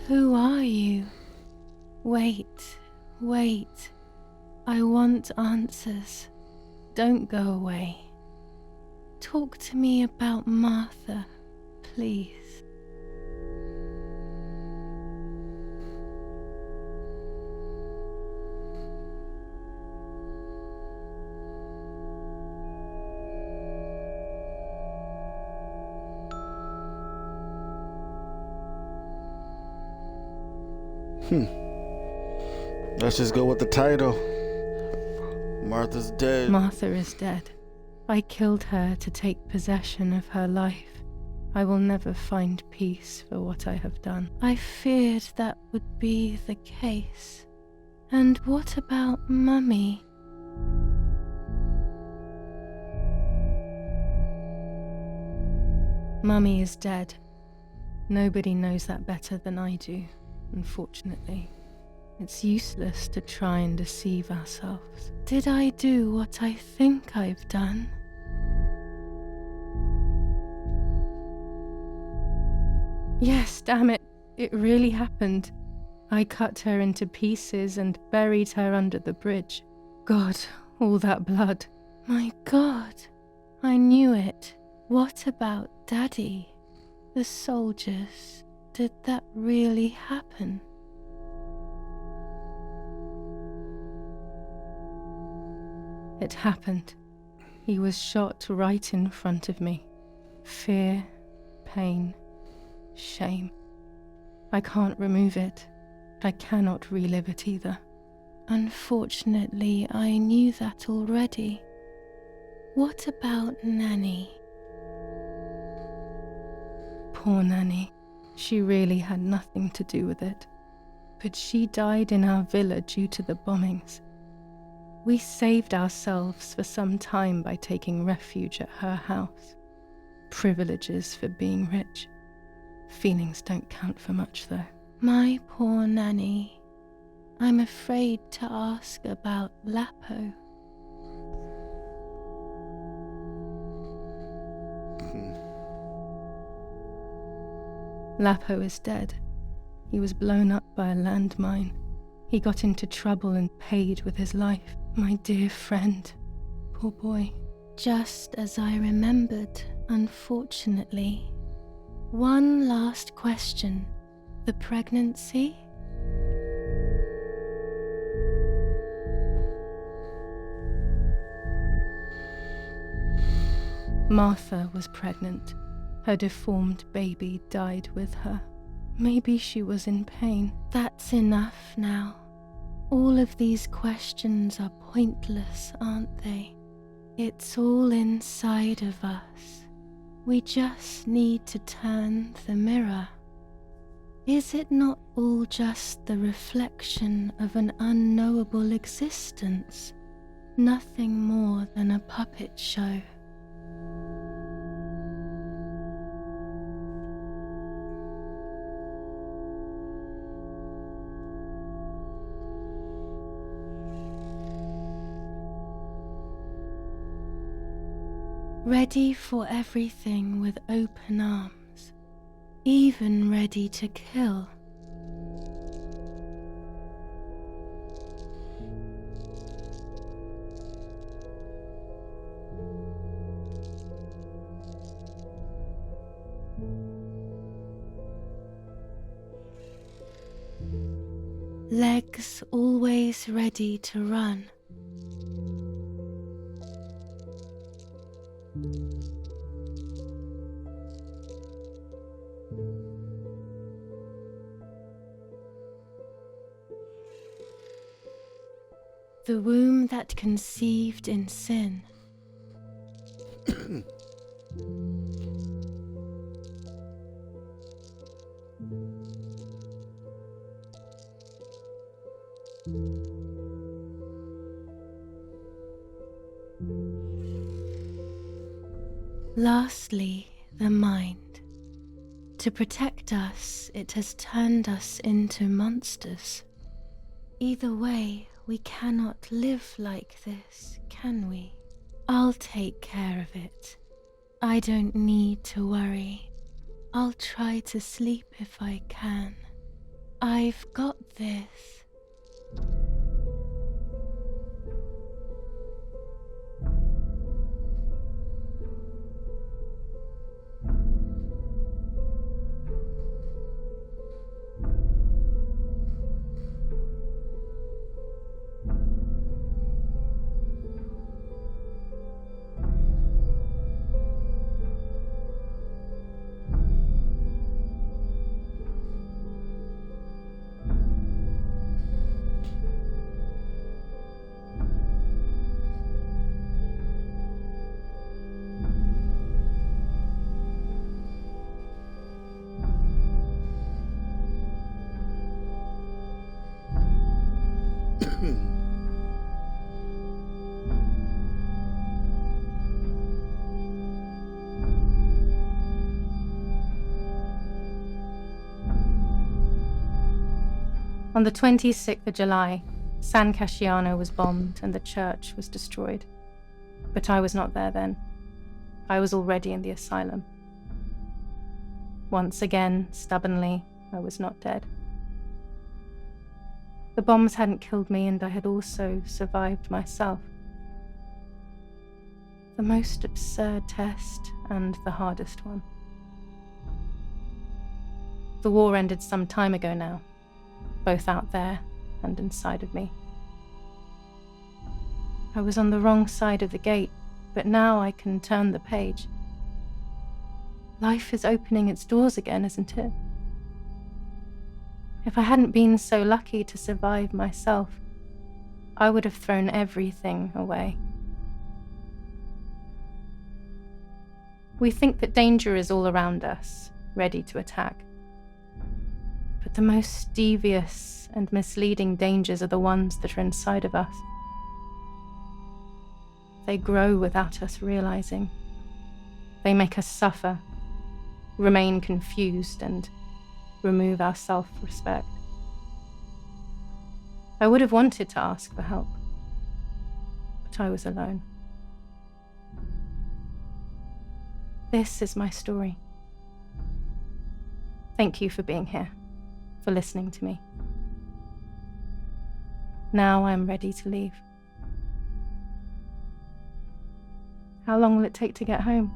Who are you? Wait, wait. I want answers. Don't go away. Talk to me about Martha, please. Let's just go with the title. Martha's dead. Martha is dead. I killed her to take possession of her life. I will never find peace for what I have done. I feared that would be the case. And what about Mummy? Mummy is dead. Nobody knows that better than I do, unfortunately. It's useless to try and deceive ourselves. Did I do what I think I've done? Yes, damn it. It really happened. I cut her into pieces and buried her under the bridge. God, all that blood. My God, I knew it. What about Daddy? The soldiers? Did that really happen? It happened. He was shot right in front of me. Fear, pain, shame. I can't remove it. I cannot relive it either. Unfortunately, I knew that already. What about Nanny? Poor Nanny. She really had nothing to do with it. But she died in our villa due to the bombings. We saved ourselves for some time by taking refuge at her house. Privileges for being rich. Feelings don't count for much, though. My poor Nanny. I'm afraid to ask about Lapo. Lapo is dead. He was blown up by a landmine. He got into trouble and paid with his life. My dear friend. Poor boy. Just as I remembered, unfortunately. One last question. The pregnancy? Martha was pregnant. Her deformed baby died with her. Maybe she was in pain. That's enough now. All of these questions are pointless, aren't they? It's all inside of us. We just need to turn the mirror. Is it not all just the reflection of an unknowable existence? Nothing more than a puppet show. Ready for everything with open arms, even ready to kill. Legs always ready to run. The womb that conceived in sin. Lastly, the mind. To protect us, it has turned us into monsters. Either way, we cannot live like this, can we? I'll take care of it. I don't need to worry. I'll try to sleep if I can. I've got this. On the 26th of July, San Casciano was bombed and the church was destroyed. But I was not there then. I was already in the asylum. Once again, stubbornly, I was not dead. The bombs hadn't killed me, and I had also survived myself. The most absurd test and the hardest one. The war ended some time ago now, both out there and inside of me. I was on the wrong side of the gate, but now I can turn the page. Life is opening its doors again, isn't it? If I hadn't been so lucky to survive myself, I would have thrown everything away. We think that danger is all around us, ready to attack. But the most devious and misleading dangers are the ones that are inside of us. They grow without us realizing. They make us suffer, remain confused, and remove our self-respect. I would have wanted to ask for help, but I was alone. This is my story. Thank you for being here, for listening to me. Now I'm ready to leave. How long will it take to get home?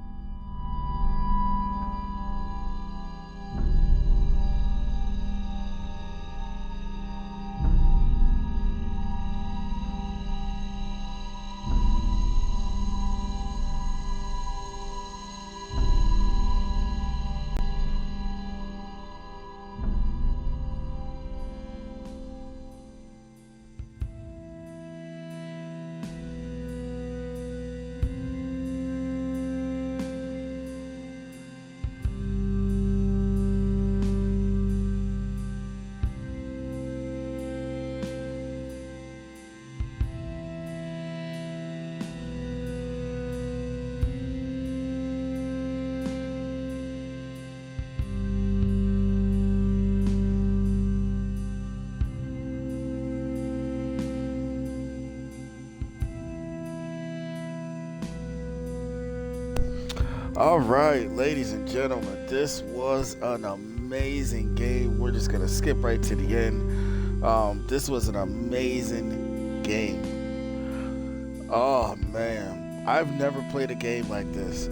All right, ladies and gentlemen, this was an amazing game. We're just gonna skip right to the end. This was an amazing game. Oh man, I've never played a game like this.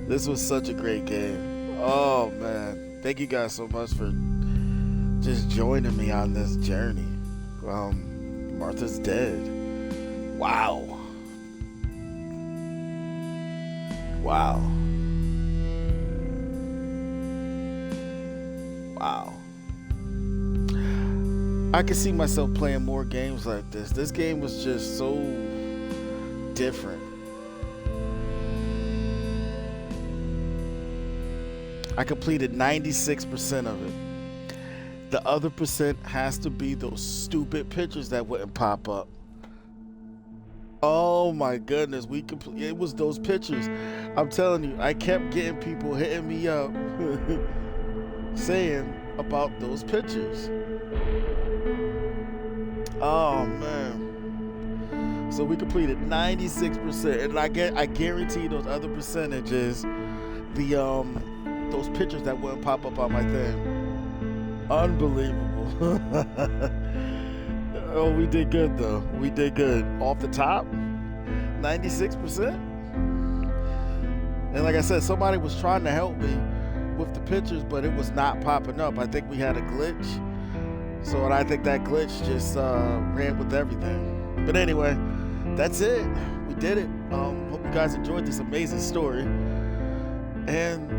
This was such a great game. Oh man, thank you guys so much for just joining me on this journey. Martha's dead. Wow. Wow. Wow. I can see myself playing more games like this. This game was just so different. I completed 96% of it. The other percent has to be those stupid pictures that wouldn't pop up. Oh my goodness, it was those pictures. I'm telling you, I kept getting people hitting me up saying about those pictures. Oh man. So we completed 96%, and I guarantee those other percentages, those pictures that wouldn't pop up on my thing. Unbelievable. Oh, we did good though. We did good. Off the top, 96%. And like I said, somebody was trying to help me with the pictures, but it was not popping up. I think we had a glitch. So I think that glitch just ran with everything. But anyway, that's it. We did it. Hope you guys enjoyed this amazing story. And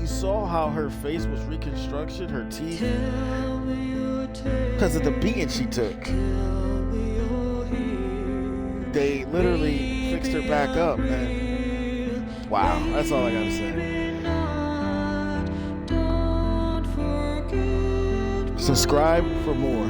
you saw how her face was reconstructed, her teeth, because of the beating she took. They literally fixed her back up, man. Wow, that's all I gotta say. Subscribe for more.